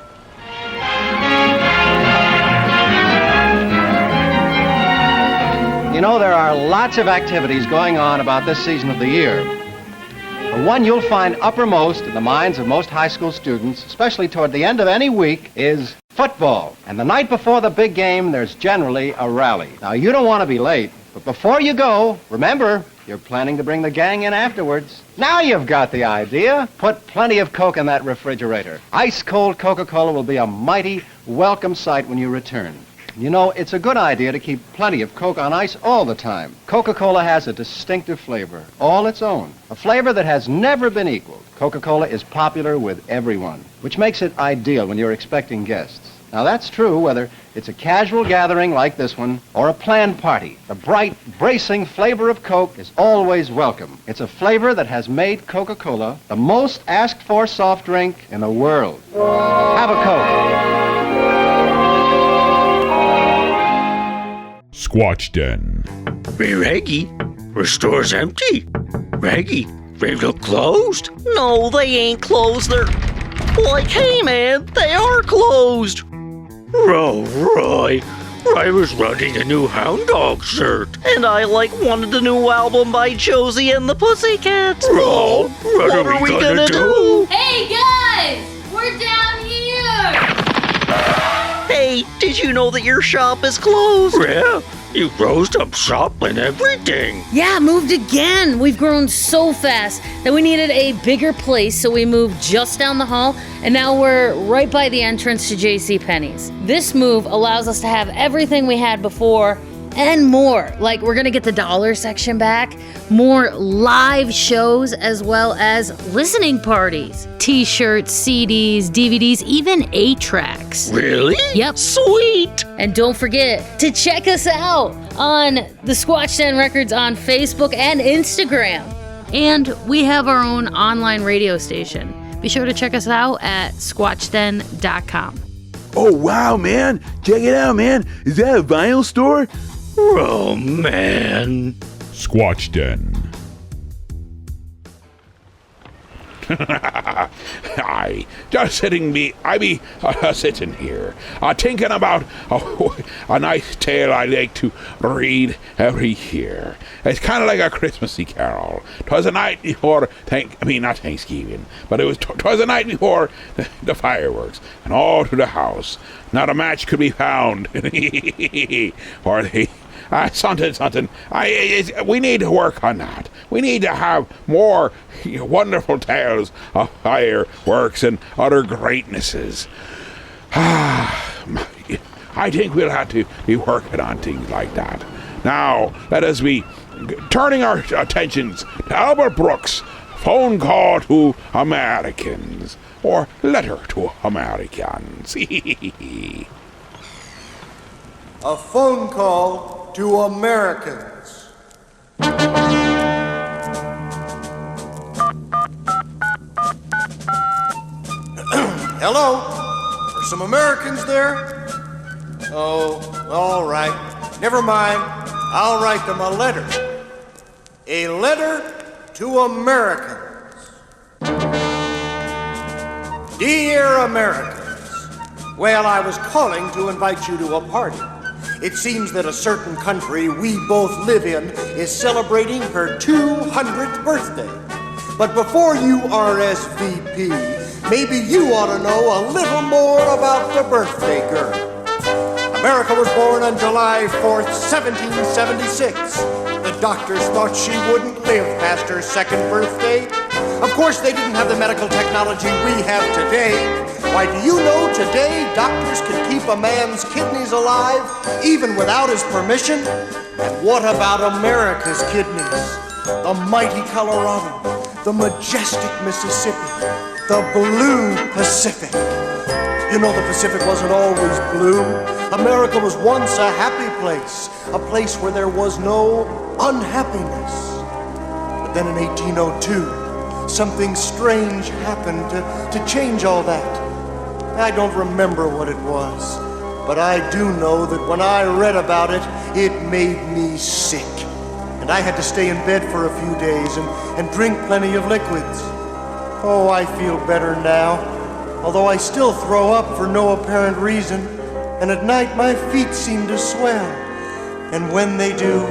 You know, there are lots of activities going on about this season of the year. The one you'll find uppermost in the minds of most high school students, especially toward the end of any week, is football. And the night before the big game, there's generally a rally. Now, you don't want to be late, but before you go, remember, you're planning to bring the gang in afterwards. Now you've got the idea. Put plenty of Coke in that refrigerator. Ice-cold Coca-Cola will be a mighty welcome sight when you return. You know, it's a good idea to keep plenty of Coke on ice all the time. Coca-Cola has a distinctive flavor, all its own, a flavor that has never been equaled. Coca-Cola is popular with everyone, which makes it ideal when you're expecting guests. Now, that's true whether it's a casual gathering like this one or a planned party. The bright, bracing flavor of Coke is always welcome. It's a flavor that has made Coca-Cola the most asked-for soft drink in the world. Have a Coke. Squatch Den. Hey, Reggie, the store's empty. Reggie, they look closed. No, they ain't closed. They're like, hey man, they are closed. Oh, Roy, I was running a new Hound Dog shirt. And I wanted the new album by Josie and the Pussycats. Oh, what are we gonna do? Hey guys, we're down here. Hey, did you know that your shop is closed? Yeah, you closed up shop and everything. Yeah, moved again. We've grown so fast that we needed a bigger place, so we moved just down the hall, and now we're right by the entrance to JCPenney's. This move allows us to have everything we had before and more. Like, we're going to get the dollar section back, more live shows, as well as listening parties, t-shirts, CDs, DVDs, even 8-tracks. Really? Yep. Sweet! And don't forget to check us out on the Squatch Den Records on Facebook and Instagram. And we have our own online radio station. Be sure to check us out at squatchden.com. Oh, wow, man. Check it out, man. Is that a vinyl store? Oh, man. Squatch Den. I sitting here, thinking about a nice tale I like to read every year. It's kind of like a Christmassy carol. 'Twas the night before, not Thanksgiving, but 'twas the night before the fireworks, and all through the house, not a match could be found. Or something. We need to work on that. We need to have more wonderful tales of fireworks and other greatnesses. I think we'll have to be working on things like that. Now, let us be turning our attentions to Albert Brooks' Phone Call to Americans, or Letter to Americans. A phone call to Americans. Hello? Are some Americans there? Oh, all right. Never mind. I'll write them a letter. A letter to Americans. Dear Americans, well, I was calling to invite you to a party. It seems that a certain country we both live in is celebrating her 200th birthday. But before you RSVP, maybe you ought to know a little more about the birthday girl. America was born on July 4th, 1776. The doctors thought she wouldn't live past her second birthday. Of course, they didn't have the medical technology we have today. Why, do you know today doctors can keep a man's kidneys alive even without his permission? And what about America's kidneys? The mighty Colorado, the majestic Mississippi, the blue Pacific. You know, the Pacific wasn't always blue. America was once a happy place, a place where there was no unhappiness. But then in 1802, something strange happened to change all that. I don't remember what it was, but I do know that when I read about it, it made me sick. And I had to stay in bed for a few days and drink plenty of liquids. Oh, I feel better now, although I still throw up for no apparent reason, and at night my feet seem to swell. And when they do,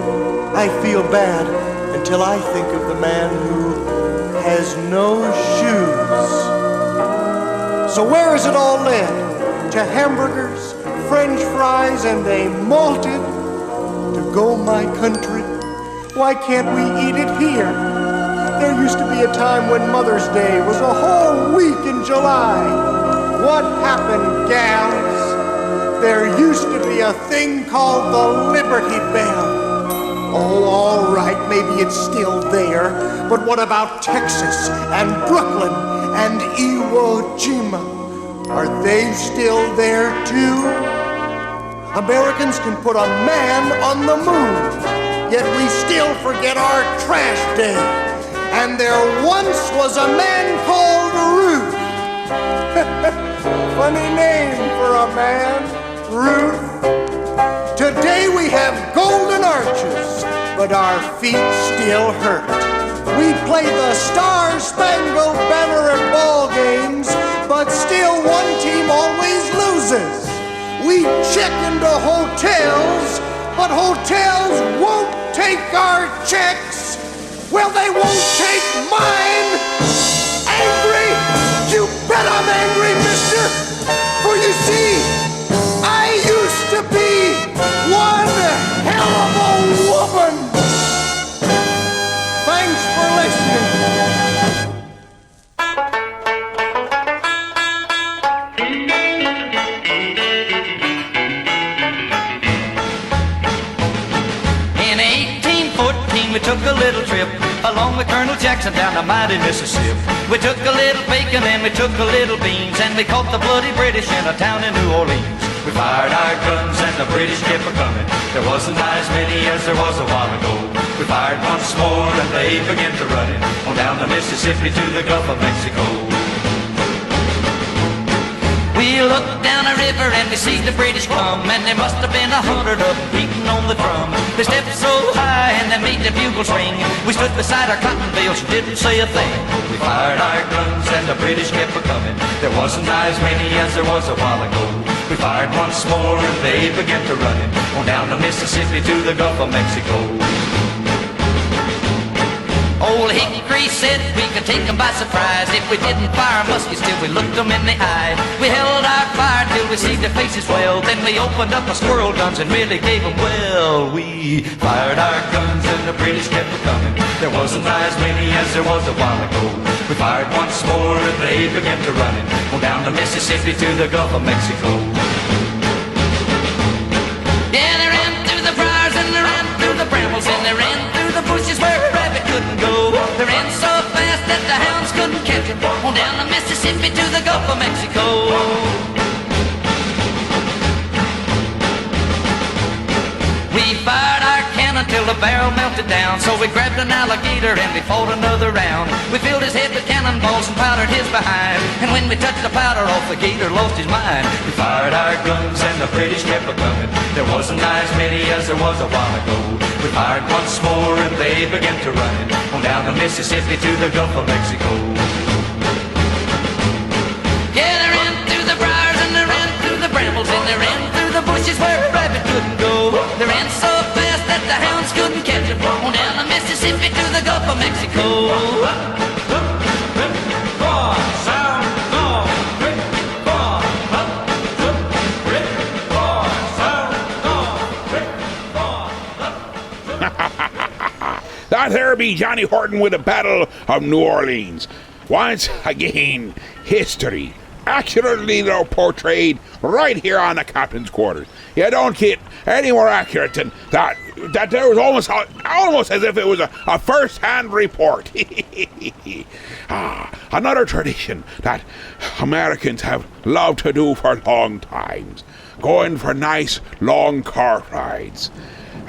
I feel bad until I think of the man who has no shoes. So where has it all led? To hamburgers, French fries, and a malted to go my country? Why can't we eat it here? There used to be a time when Mother's Day was a whole week in July. What happened, gals? There used to be a thing called the Liberty Bell. Oh, all right, maybe it's still there, but what about Texas and Brooklyn and Iwo Jima? Are they still there too? Americans can put a man on the moon, yet we still forget our trash day. And there once was a man called Ruth. Funny name for a man, Ruth. Today we have golden arches, but our feet still hurt. We play the Star-Spangled Banner at ball games, but still one team always loses. We check into hotels, but hotels won't take our checks. Well, they won't take mine. Angry? You bet I'm angry, mister. For you see, I used to be one hell of a woman. Thanks for listening. along with Colonel Jackson down the mighty Mississippi. We took a little bacon and we took a little beans, and we caught the bloody British in a town in New Orleans. We fired our guns and the British kept a-coming. There wasn't as many as there was a while ago. We fired once more and they began to run it on down the Mississippi to the Gulf of Mexico. We looked down the river and we see the British come, and there must have been 100 of them beating on the drum. They stepped so high and they made the bugles ring. We stood beside our cotton bales and didn't say a thing. We fired our guns and the British kept a-coming. There wasn't as many as there was a while ago. We fired once more and they began to run it on down the Mississippi to the Gulf of Mexico. Old Hickory said we could take them by surprise if we didn't fire muskets till we looked them in the eye. We held our fire till we see their faces well, then we opened up our squirrel guns and really gave them well. We fired our guns and the British kept coming. There wasn't as many as there was a while ago. We fired once more and they began to run it on down the Mississippi to the Gulf of Mexico. Yeah, they ran through the briars and they ran through the brambles and they ran through the bushes where a rabbit couldn't go. They ran so fast that the hounds couldn't catch them on down the Mississippi to the Gulf of Mexico. We fired our cannon till the barrel melted down, so we grabbed an alligator and we fought another round. We filled his head with cannonballs and powdered his behind, and when we touched the powder off, the gator lost his mind. We fired our guns and the British kept a-coming. There wasn't as many as there was a while ago. We fired once more and they began to run it on down the Mississippi to the Gulf of Mexico. Yeah, they ran through the briars and they ran through the brambles and they ran through the bushes where a rabbit couldn't go. They ran so fast that the hounds couldn't catch them on down the Mississippi to the Gulf of Mexico. That there be Johnny Horton with the Battle of New Orleans. Once again, history accurately portrayed right here on the captain's quarters. You don't get any more accurate than that. That there was almost as if it was a first-hand report. Another tradition that Americans have loved to do for long times, going for nice long car rides.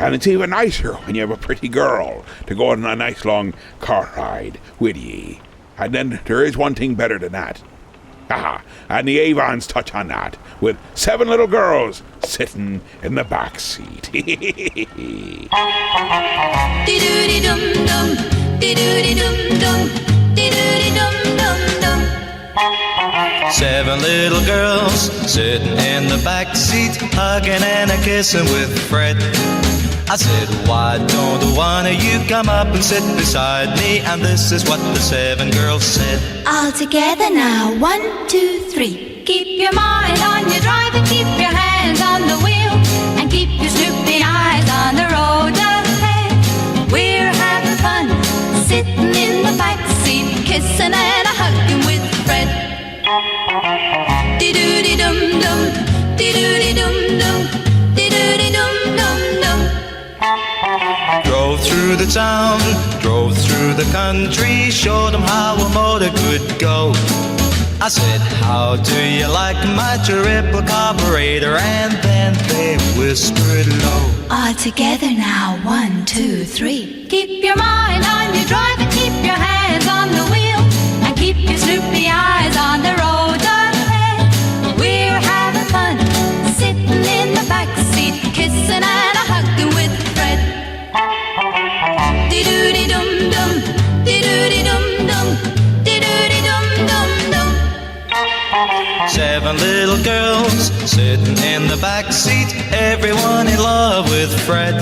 And it's even nicer when you have a pretty girl to go on a nice long car ride with ye. And then there is one thing better than that. And the Avons touch on that, with 7 little girls sitting in the back seat. Seven little girls sitting in the back seat, hugging and a-kissing with Fred. I said, why don't one of you come up and sit beside me? And this is what the 7 girls said. All together now, 1, 2, 3. Keep your mind on your drive and keep your hands on the wheel, and keep your snoopy eyes on the road ahead. We're having fun, sitting in the back seat, kissing and a-hugging with Fred. Dee-doo-dee-dum-dum, dee-doo-dee-dum-dum, dee-doo-dee-dum-dum-dum. Drove through the town, drove through the country, showed them how a motor could go. I said, how do you like my triple carburetor? And then they whispered low. All together now, 1, 2, 3. Keep your mind on your drive and keep your hands on the wheel, and keep your snoopy eyes on the road ahead. We're having fun, sitting in the back seat, kissing and a-hugging with Fred. Dee-doo-dee-dum-dum, dee-doo-dee-dum-dum, dee-doo-dee-dum-dum-dum. 7 little girls sitting in the back seat, everyone in love with Fred.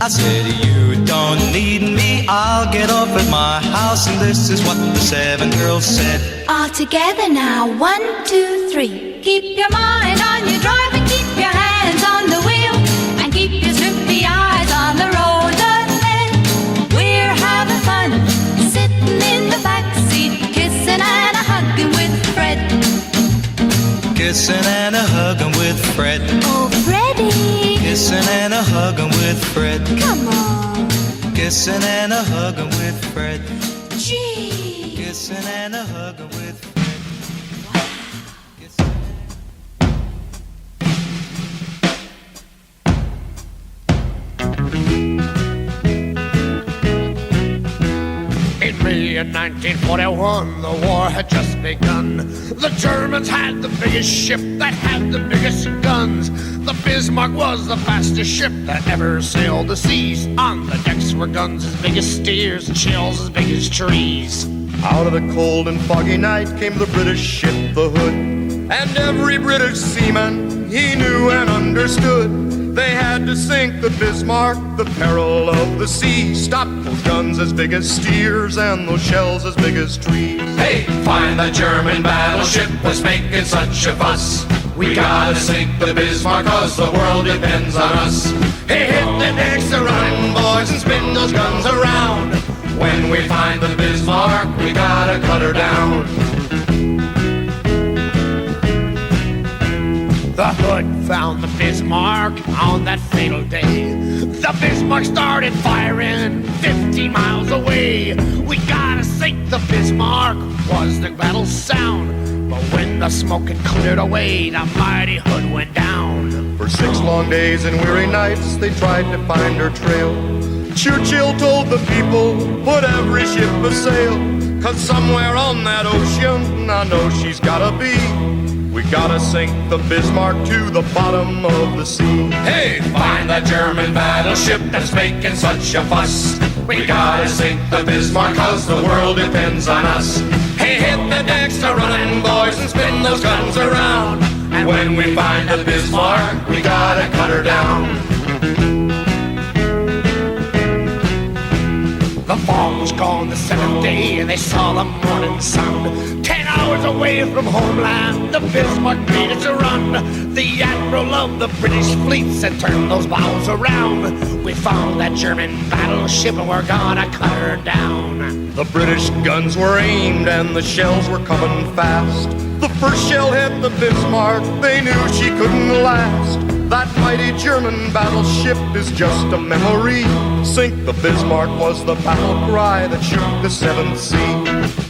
I said, you don't need me, I'll get off at my house. And this is what the 7 girls said. All together now, 1, 2, 3. Keep your mind on your drive and keep your hands on the wheel, and keep your snoopy eyes on the road ahead. We're having fun, sitting in the back seat, kissing and a-hugging with Fred. Kissing and a-hugging with Fred. Oh, Freddie. Kissing and a-hugging with Fred. Come on. Kissing and a hugging with Fred. Gee. Kissing and a hugging with Fred. In May of 1941, the war had just begun. The Germans had the biggest ship that had the biggest guns. The Bismarck was the fastest ship that ever sailed the seas. On the decks were guns as big as steers and shells as big as trees. Out of the cold and foggy night came the British ship, the Hood. And every British seaman, he knew and understood. They had to sink the Bismarck, the peril of the sea. Stop those guns as big as steers and those shells as big as trees. Hey, find the German battleship was making such a fuss. We gotta sink the Bismarck, cause the world depends on us. Hey, hit the decks to run, boys, and spin those guns around. When we find the Bismarck, we gotta cut her down. The Hood found the Bismarck on that fatal day. The Bismarck started firing 15 miles away. We gotta sink the Bismarck, was the battle sound. But when the smoke had cleared away, the mighty Hood went down. For 6 long days and weary nights, they tried to find her trail. Churchill told the people, put every ship asail. Cause somewhere on that ocean, I know she's gotta be. We gotta sink the Bismarck to the bottom of the sea. Hey, find that German battleship that's making such a fuss. We gotta sink the Bismarck, cause the world depends on us. Hey, hit the decks to running, boys, and spin those guns around. And when we find the Bismarck, we gotta cut her down. The fall was gone the 7th day, and they saw the morning sun. 10 hours away from homeland, the Bismarck made its run. The admiral of the British fleets had turned those bows around. We found that German battleship, and we're gonna cut her down. The British guns were aimed, and the shells were coming fast. The first shell hit the Bismarck, they knew she couldn't last. That mighty German battleship is just a memory. Sink the Bismarck was the battle cry that shook the 7th sea.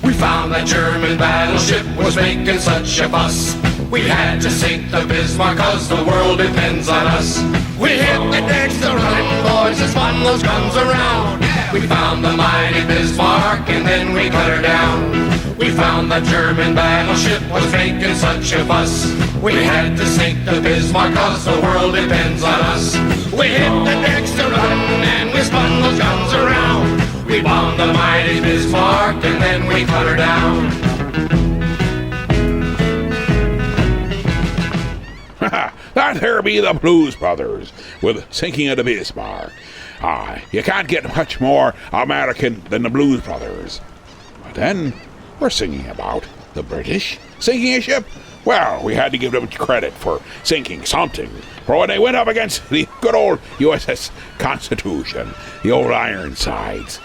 We found that German battleship was making such a fuss. We had to sink the Bismarck, cause the world depends on us. We hit the decks to running, boys, and spun those guns around. We found the mighty Bismarck, and then we cut her down. We found the German battleship was making such a fuss. We had to sink the Bismarck, cause the world depends on us. We hit the decks to run, and we spun those guns around. We bombed the mighty Bismarck, and then we cut her down. That there be the Blues Brothers with Sinking of the Bismarck. You can't get much more American than the Blues Brothers. But then we're singing about the British sinking a ship. Well, we had to give them credit for sinking something. For when they went up against the good old USS Constitution, the old Ironsides,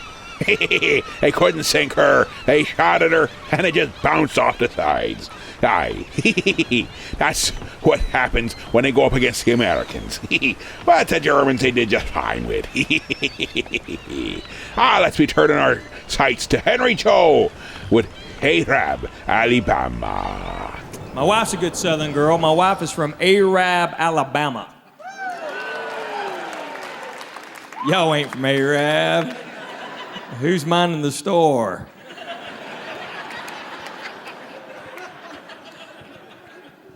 they couldn't sink her. They shot at her, and it just bounced off the sides. Aye, that's what happens when they go up against the Americans. But the Germans they did just fine with. Let's be turning our sights to Henry Joe with Arab, Alabama. My wife's a good Southern girl. My wife is from Arab, Alabama. Y'all ain't from Arab. Who's minding the store?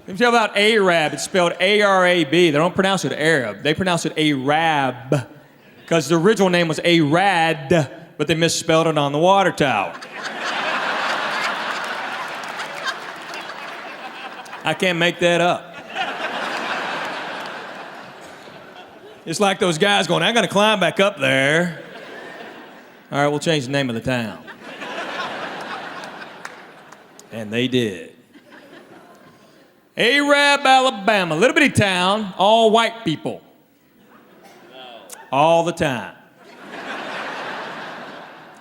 Let me tell you about Arab. It's spelled A-R-A-B. They don't pronounce it Arab. They pronounce it Arab. Because the original name was Arad, but they misspelled it on the water tower. I can't make that up. It's like those guys going, I'm going to climb back up there. All right, we'll change the name of the town. And they did. Arab, Alabama, little bitty town, all white people. All the time.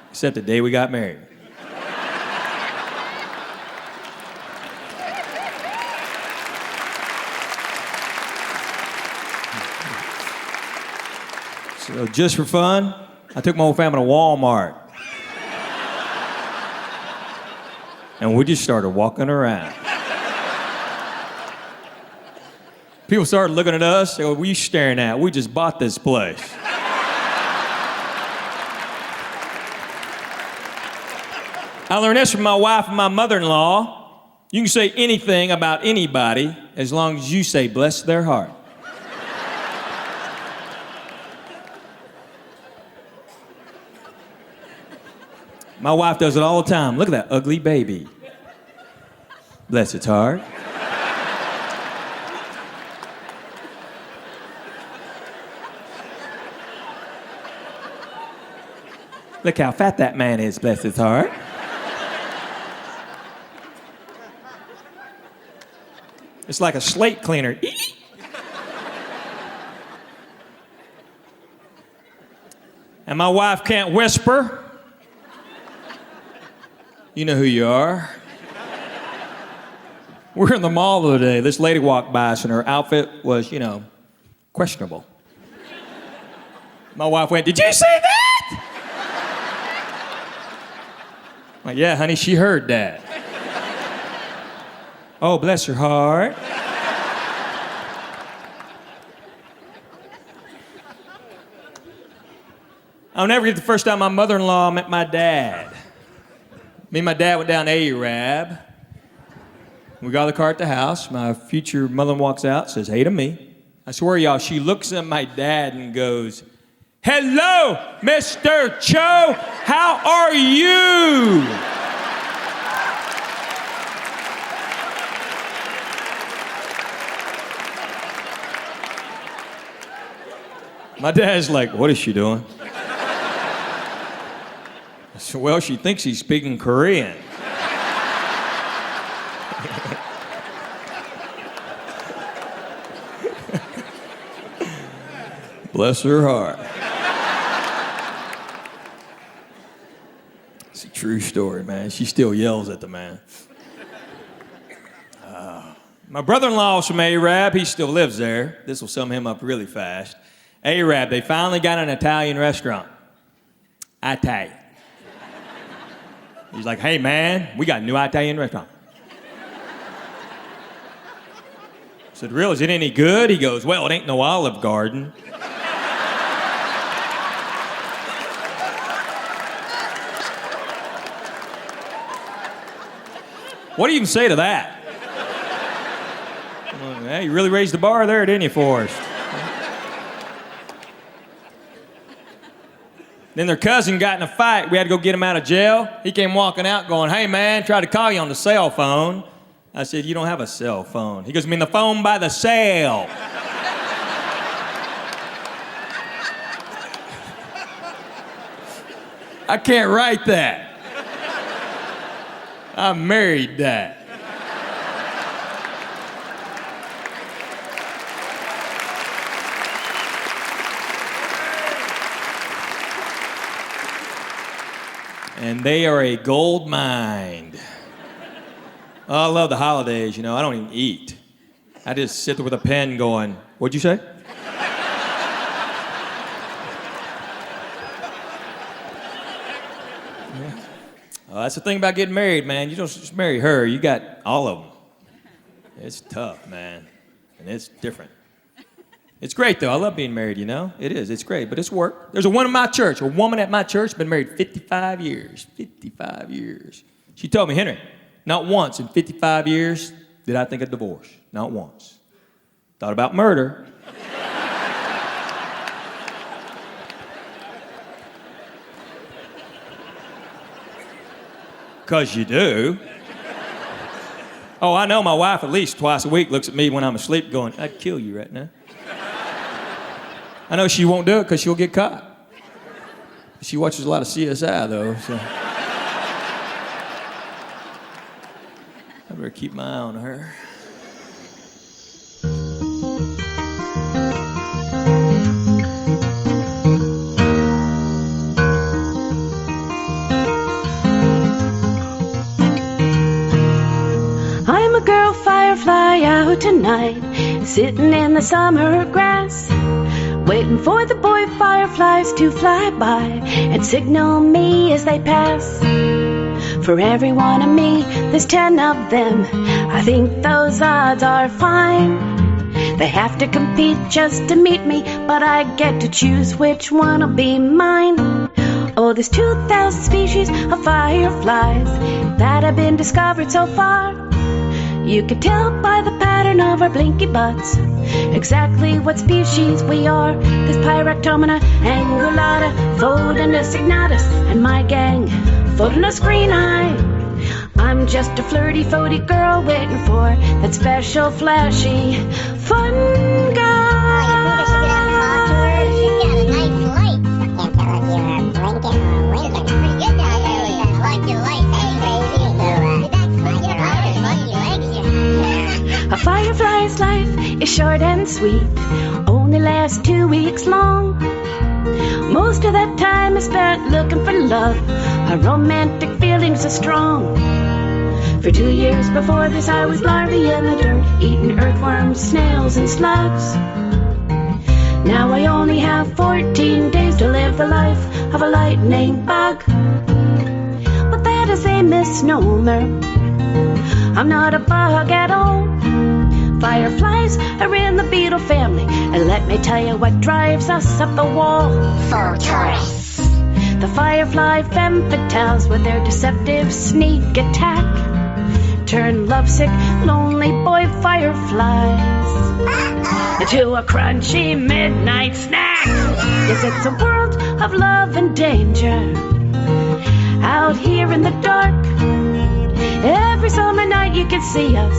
Except the day we got married. So just for fun, I took my whole family to Walmart. And we just started walking around. People started looking at us. They go, what are you staring at? We just bought this place. I learned this from my wife and my mother-in-law. You can say anything about anybody as long as you say, bless their heart. My wife does it all the time. Look at that ugly baby. Bless its heart. Look how fat that man is, bless his heart. It's like a slate cleaner. And my wife can't whisper. You know who you are. We're in the mall the other day. This lady walked by us and her outfit was, questionable. My wife went, did you see that? I'm like, yeah, honey, she heard that. Oh, bless her heart. I'll never forget the first time my mother-in-law met my dad. Me and my dad went down to Arab. We got the car at the house. My future mother-in-law walks out, says, hey to me. I swear, y'all, she looks at my dad and goes, hello, Mr. Cho, how are you? My dad's like, what is she doing? I said, well, she thinks he's speaking Korean. Bless her heart. It's a true story, man. She still yells at the man. My brother-in-law was from Arab. He still lives there. This will sum him up really fast. Arab, they finally got an Italian restaurant. Italian. He's like, hey, man, we got a new Italian restaurant. I said, really, is it any good? He goes, well, it ain't no Olive Garden. What do you even say to that? Well, hey, you really raised the bar there, didn't you, Forrest? Then their cousin got in a fight. We had to go get him out of jail. He came walking out going, hey, man, tried to call you on the cell phone. I said, you don't have a cell phone. He goes, I mean the phone by the sale. I can't write that. I married that. And they are a gold mine. Oh, I love the holidays, I don't even eat. I just sit there with a pen going, what'd you say? Oh, that's the thing about getting married, man. You don't just marry her, you got all of them. It's tough, man. And it's different. It's great, though. I love being married, It is. It's great, but it's work. There's a woman at my church, been married 55 years. 55 years. She told me, Henry, not once in 55 years did I think of divorce. Not once. Thought about murder. Because you do. Oh, I know my wife at least twice a week looks at me when I'm asleep going, I'd kill you right now. I know she won't do it because she'll get caught. She watches a lot of CSI, though, so. I better keep my eye on her. I'm a girl firefly out tonight, sitting in the summer grass. waiting for the boy fireflies to fly by and signal me as they pass. For every one of me, there's 10 of them. I think those odds are fine. They have to compete just to meet me, but I get to choose which one will be mine. Oh, there's 2,000 species of fireflies that have been discovered so far. You can tell by the pattern of our blinky butts exactly what species we are. There's Pyractomina, Angulata, Phodonus ignatus, and my gang, Phodonus green eye. I'm just a flirty, fody girl waiting for that special, flashy, fun guy. A firefly's life is short and sweet, only lasts 2 weeks long. Most of that time is spent looking for love. Our romantic feelings are strong. For 2 years before this, I was larvae in the dirt, eating earthworms, snails, and slugs. Now I only have 14 days to live the life of a lightning bug. But that is a misnomer. I'm not a bug at all. Fireflies are in the beetle family, and let me tell you what drives us up the wall. Photorus. The firefly femme fatales with their deceptive sneak attack turn lovesick, lonely boy fireflies into a crunchy midnight snack. Yes, it's a world of love and danger out here in the dark. Every summer night you can see us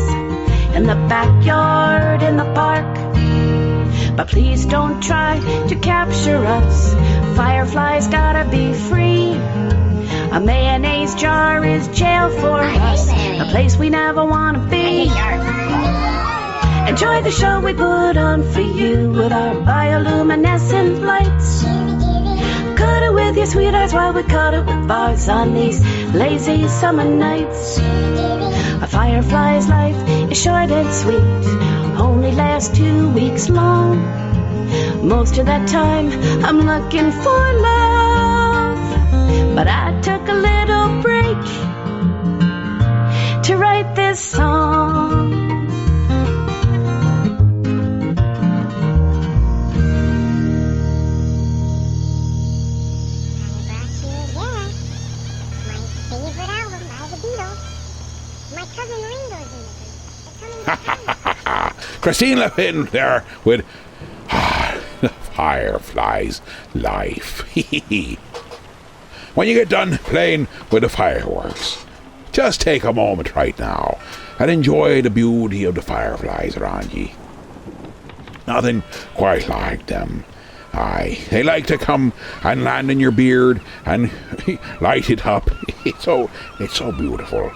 in the backyard, in the park. But please don't try to capture us. Fireflies gotta be free. A mayonnaise jar is jail for us, a place we never wanna be. Enjoy the show we put on for you with our bioluminescent lights. Cut it with your sweethearts while we cut it with bars on these lazy summer nights. A firefly's life is short and sweet, only lasts 2 weeks long. Most of that time I'm looking for love, but I took a little break to write this song. Christine Levin there with the Firefly's Life. When you get done playing with the fireworks, just take a moment right now and enjoy the beauty of the fireflies around ye. Nothing quite like them. Aye, they like to come and land in your beard and light it up. It's so beautiful.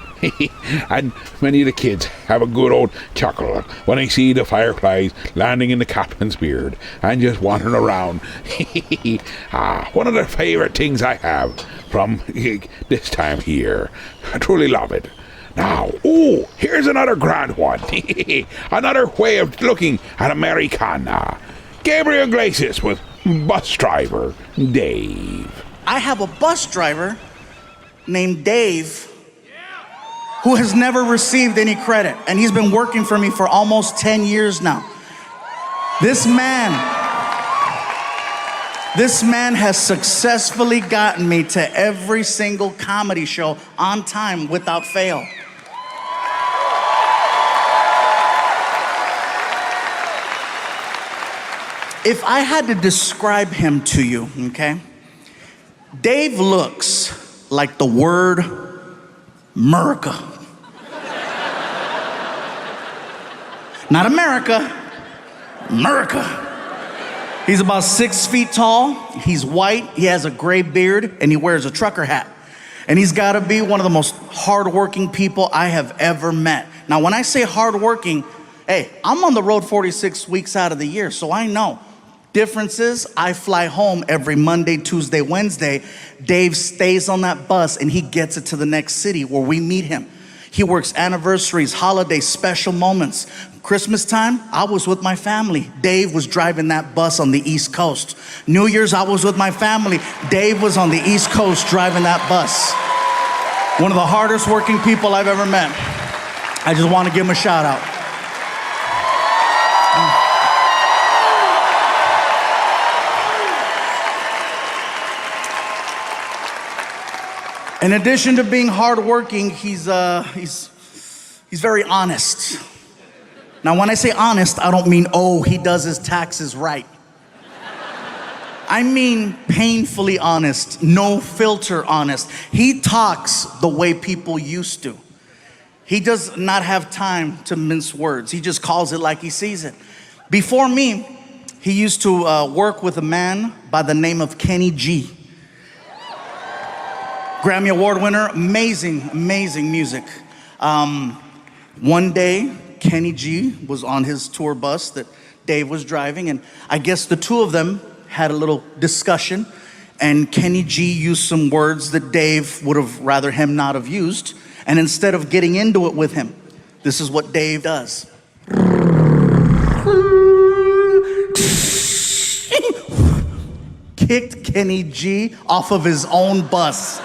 And many of the kids have a good old chuckle when they see the fireflies landing in the captain's beard and just wandering around. One of the favorite things I have from this time here. I truly love it. Now, here's another grand one. Another way of looking at Americana. Gabriel Iglesias with bus driver Dave. I have a bus driver named Dave who has never received any credit, and he's been working for me for almost 10 years now. This man has successfully gotten me to every single comedy show on time without fail. If I had to describe him to you, okay? Dave looks like the word America. Not America, America. He's about 6 feet tall, he's white, he has a gray beard, and he wears a trucker hat. And he's gotta be one of the most hardworking people I have ever met. Now, when I say hardworking, hey, I'm on the road 46 weeks out of the year, so I know. Difference is, I fly home every Monday, Tuesday, Wednesday. Dave stays on that bus and he gets it to the next city where we meet him. He works anniversaries, holidays, special moments. Christmas time, I was with my family. Dave was driving that bus on the East Coast. New Year's, I was with my family. Dave was on the East Coast driving that bus. One of the hardest working people I've ever met. I just want to give him a shout out. In addition to being hardworking, he's very honest. Now, when I say honest, I don't mean, oh, he does his taxes right. I mean painfully honest, no filter honest. He talks the way people used to. He does not have time to mince words. He just calls it like he sees it. Before me, he used to work with a man by the name of Kenny G. Grammy Award winner, amazing, amazing music. One day, Kenny G was on his tour bus that Dave was driving, and I guess the two of them had a little discussion, and Kenny G used some words that Dave would have rather him not have used, and instead of getting into it with him, this is what Dave does. Kicked Kenny G off of his own bus.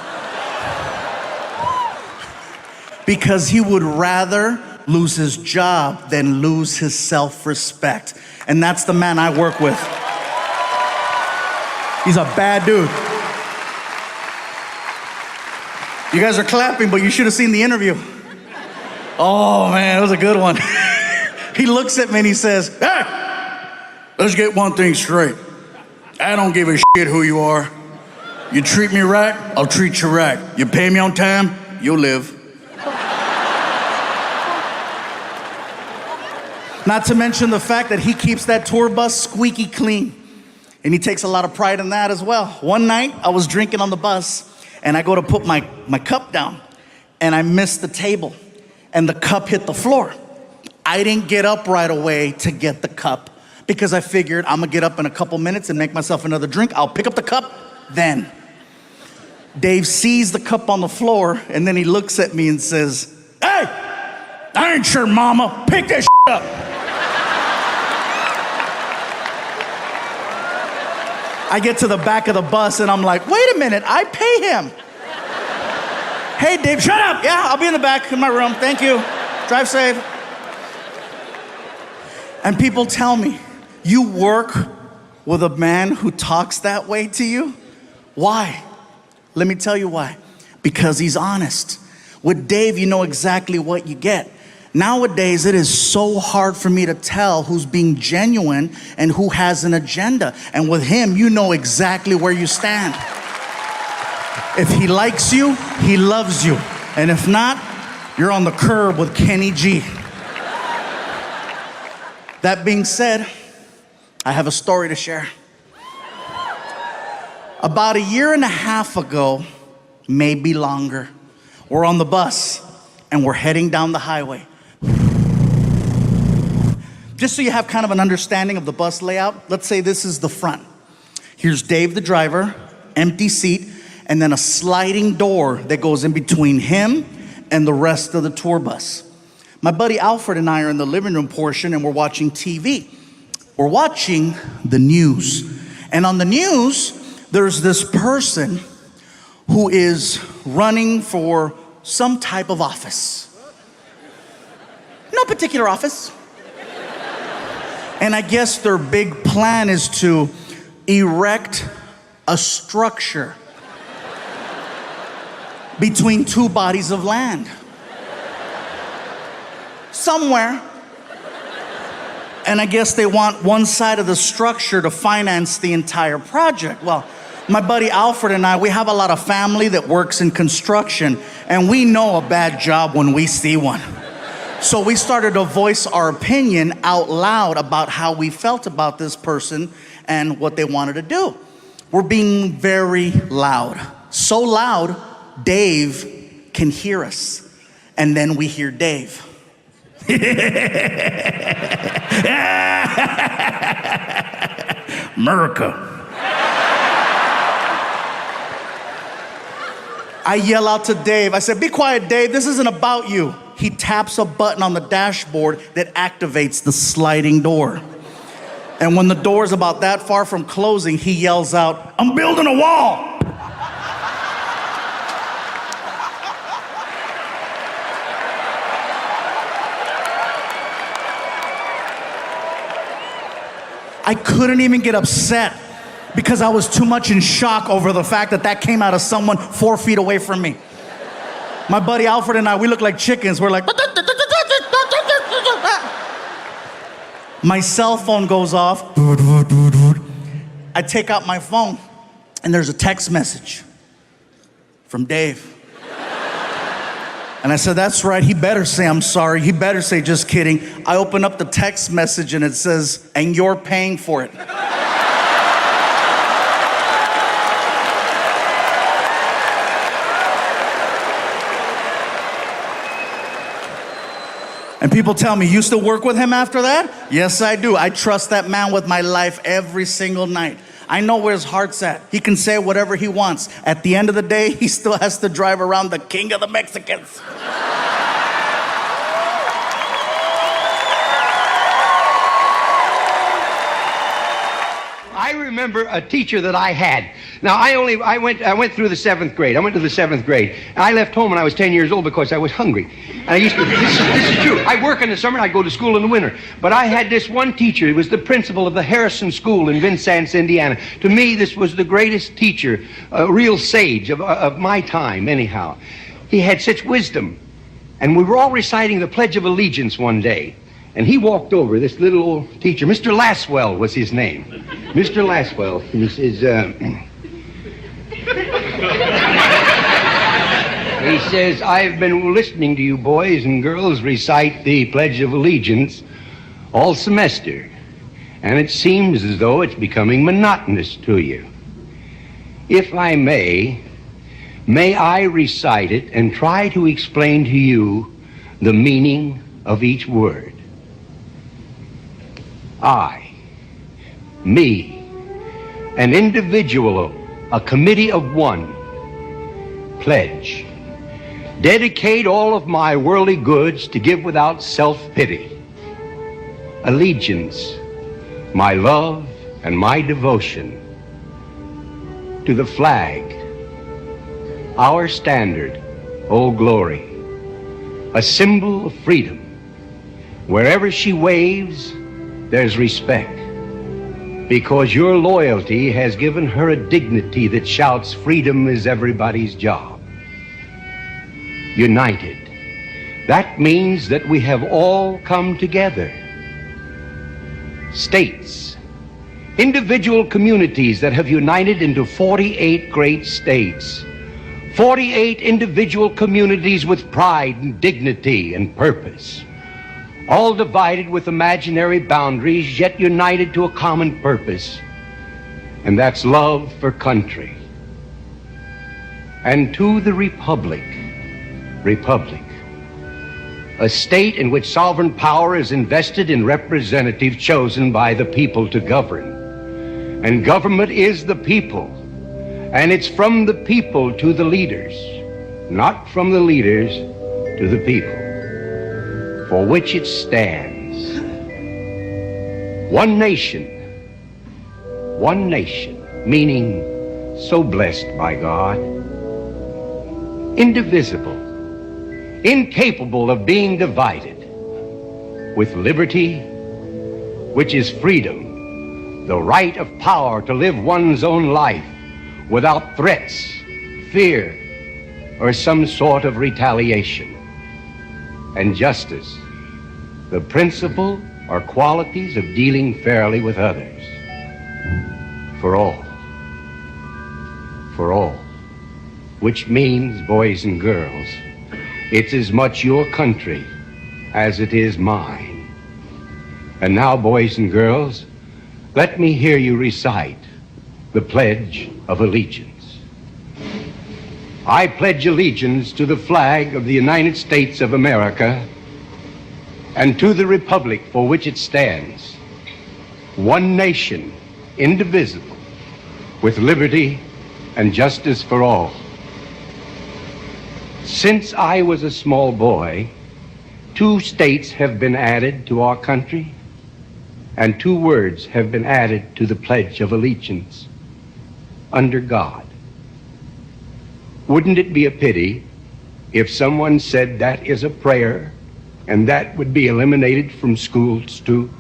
Because he would rather lose his job than lose his self-respect. And that's the man I work with. He's a bad dude. You guys are clapping, but you should have seen the interview. Oh man, it was a good one. He looks at me and he says, hey, let's get one thing straight. I don't give a shit who you are. You treat me right, I'll treat you right. You pay me on time, you'll live. Not to mention the fact that he keeps that tour bus squeaky clean. And he takes a lot of pride in that as well. One night, I was drinking on the bus, and I go to put my cup down, and I missed the table, and the cup hit the floor. I didn't get up right away to get the cup, because I figured I'm gonna get up in a couple minutes and make myself another drink. I'll pick up the cup then. Dave sees the cup on the floor, and then he looks at me and says, hey, I ain't your mama, pick that up. I get to the back of the bus and I'm like, wait a minute, I pay him. Hey, Dave, shut up. Yeah, I'll be in the back in my room. Thank you. Drive safe. And people tell me, you work with a man who talks that way to you? Why? Let me tell you why. Because he's honest. With Dave, you know exactly what you get. Nowadays, it is so hard for me to tell who's being genuine and who has an agenda. And with him, you know exactly where you stand. If he likes you, he loves you. And if not, you're on the curb with Kenny G. That being said, I have a story to share. About a year and a half ago, maybe longer, we're on the bus and we're heading down the highway. Just so you have kind of an understanding of the bus layout, let's say this is the front. Here's Dave, the driver, empty seat, and then a sliding door that goes in between him and the rest of the tour bus. My buddy Alfred and I are in the living room portion and we're watching TV. We're watching the news. And on the news, there's this person who is running for some type of office. No particular office. And I guess their big plan is to erect a structure between two bodies of land. Somewhere. And I guess they want one side of the structure to finance the entire project. Well, my buddy Alfred and I, we have a lot of family that works in construction, and we know a bad job when we see one. So we started to voice our opinion out loud about how we felt about this person and what they wanted to do. We're being very loud. So loud, Dave can hear us. And then we hear Dave. America. I yell out to Dave. I said, be quiet, Dave. This isn't about you. He taps a button on the dashboard that activates the sliding door. And when the door's about that far from closing, he yells out, I'm building a wall. I couldn't even get upset because I was too much in shock over the fact that that came out of someone 4 feet away from me. My buddy Alfred and I, we look like chickens. We're like, my cell phone goes off. I take out my phone and there's a text message from Dave. And I said, that's right, he better say I'm sorry. He better say just kidding. I open up the text message and it says, and you're paying for it. And people tell me, you still work with him after that? Yes, I do. I trust that man with my life every single night. I know where his heart's at. He can say whatever he wants. At the end of the day, he still has to drive around the king of the Mexicans. I remember a teacher that I had. Now, I went through the 7th grade. I went to the 7th grade. And I left home when I was 10 years old because I was hungry. And I used to, this is true. I work in the summer and I go to school in the winter. But I had this one teacher. He was the principal of the Harrison School in Vincennes, Indiana. To me, this was the greatest teacher, a real sage of my time, anyhow. He had such wisdom. And we were all reciting the Pledge of Allegiance one day. And he walked over, this little old teacher, Mr. Laswell was his name. Mr. Laswell, and he says, I've been listening to you boys and girls recite the Pledge of Allegiance all semester, and it seems as though it's becoming monotonous to you. If I may I recite it and try to explain to you the meaning of each word? I, me, an individual, a committee of one, pledge, dedicate all of my worldly goods to give without self-pity, allegiance, my love and my devotion to the flag, our standard, Old Glory, a symbol of freedom. Wherever she waves, there's respect, because your loyalty has given her a dignity that shouts freedom is everybody's job. United. That means that we have all come together. States, individual communities that have united into 48 great states. 48 individual communities with pride and dignity and purpose. All divided with imaginary boundaries, yet united to a common purpose, and that's love for country. And to the republic, a state in which sovereign power is invested in representatives chosen by the people to govern. And government is the people, and it's from the people to the leaders, not from the leaders to the people, for which it stands. One nation, meaning so blessed by God, indivisible, incapable of being divided, with liberty, which is freedom, the right of power to live one's own life without threats, fear, or some sort of retaliation. And justice, the principle or qualities of dealing fairly with others. For all, which means, boys and girls, it's as much your country as it is mine. And now, boys and girls, let me hear you recite the Pledge of Allegiance. I pledge allegiance to the flag of the United States of America and to the republic for which it stands, one nation, indivisible, with liberty and justice for all. Since I was a small boy, 2 states have been added to our country, and 2 words have been added to the Pledge of Allegiance: under God. Wouldn't it be a pity if someone said that is a prayer and that would be eliminated from schools too?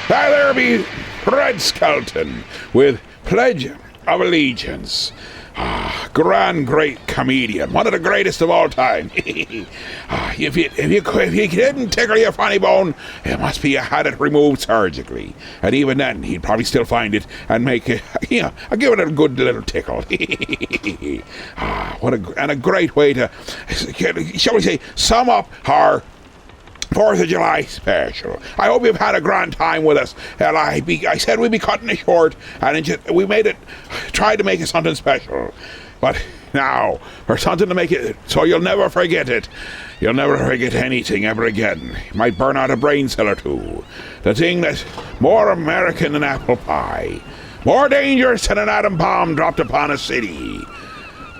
There be Red Skelton with Pledge of Allegiance. Grand, great comedian, one of the greatest of all time. If you didn't tickle your funny bone, it must be you had it removed surgically, and even then he'd probably still find it and make it, I'll give it a good little tickle. And a great way to, shall we say, sum up our 4th of July special. I hope you've had a grand time with us. I said we'd be cutting it short, and we tried to make it something special. But now, for something to make it so you'll never forget it. You'll never forget anything ever again. You might burn out a brain cell or 2. The thing that's more American than apple pie, more dangerous than an atom bomb dropped upon a city,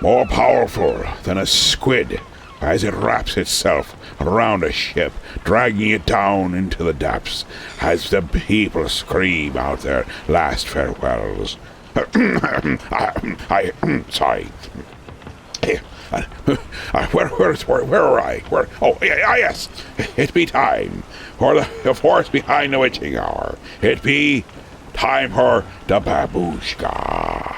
more powerful than a squid as it wraps itself around a ship, dragging it down into the depths as the people scream out their last farewells. Sorry. Where were I? Yes. It be time for the force behind the witching hour. It be time for the babushka.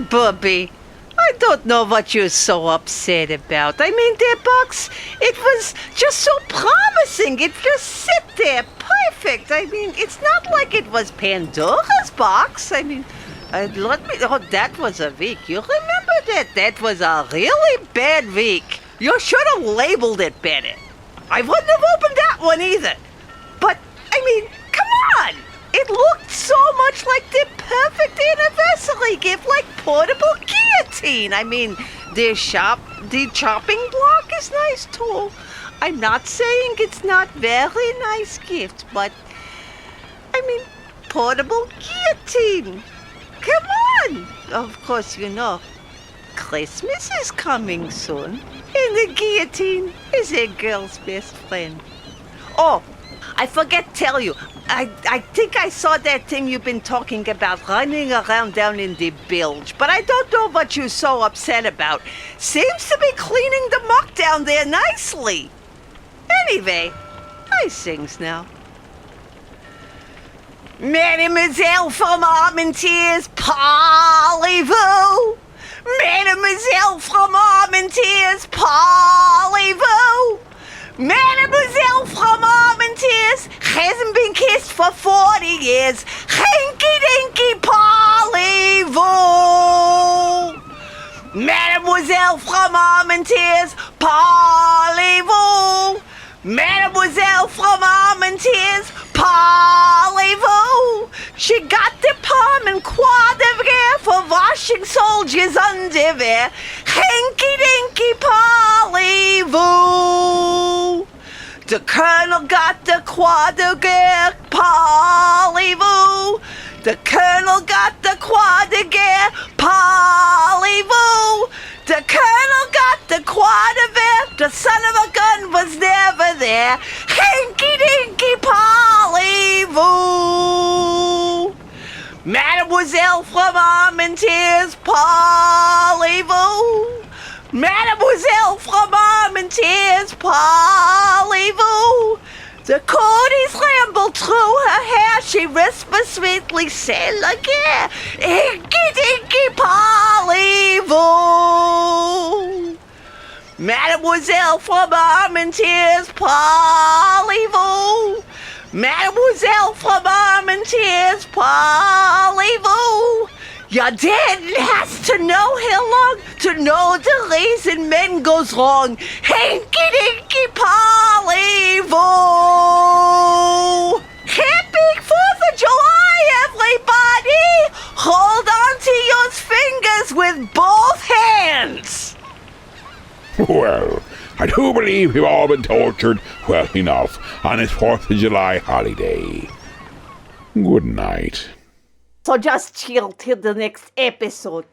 Bubby, I don't know what you're so upset about. I mean, their box, it was just so promising. It just sit there perfect. I mean, it's not like it was Pandora's box. I mean, that was a week. You remember that? That was a really bad week. You should have labeled it better. I wouldn't have opened that one either. But, I mean, come on. It looked so much like the perfect anniversary gift, like portable guillotine. I mean, the chopping block is nice too. I'm not saying it's not very nice gift, but I mean, portable guillotine. Come on. Of course, Christmas is coming soon, and the guillotine is a girl's best friend. Oh, I forget to tell you. I think I saw that thing you've been talking about running around down in the bilge, but I don't know what you're so upset about. Seems to be cleaning the muck down there nicely. Anyway, I sings now. Mademoiselle from Armentières, parlez-vous? Mademoiselle from Armentières, parlez-vous? Mademoiselle from Armentières hasn't been kissed for 40 years. Hinky-dinky, parlez-vous? Mademoiselle from Armentières, parlez-vous? Mademoiselle from Armentières, parlez-vous? She got the palm and croix de guerre for washing soldiers' underwear. Hinky-dinky, parlez-vous? The colonel got the croix de guerre, parlez-vous? The colonel got the croix de guerre, parlez-vous? The colonel got the croix de guerre, the son of a gun was never there. Hinky-dinky, parlez-vous? Mademoiselle from Armentières, parlez-vous? Mademoiselle from Armentières, parlez-vous? The coolies rambled through her hair. She whispered sweetly, c'est la guerre. Hinky-dinky, parlez-vous? Mademoiselle from Armentières, parlez-vous? Mademoiselle from Armentières, parlez-vous? Your dad has to know how long to know the reason men goes wrong. Hinky-dinky, parlez-vous? Happy 4th of July, everybody! Hold on to your fingers with both hands. Well, I do believe we've all been tortured well enough on this 4th of July holiday. Good night. So just chill till the next episode.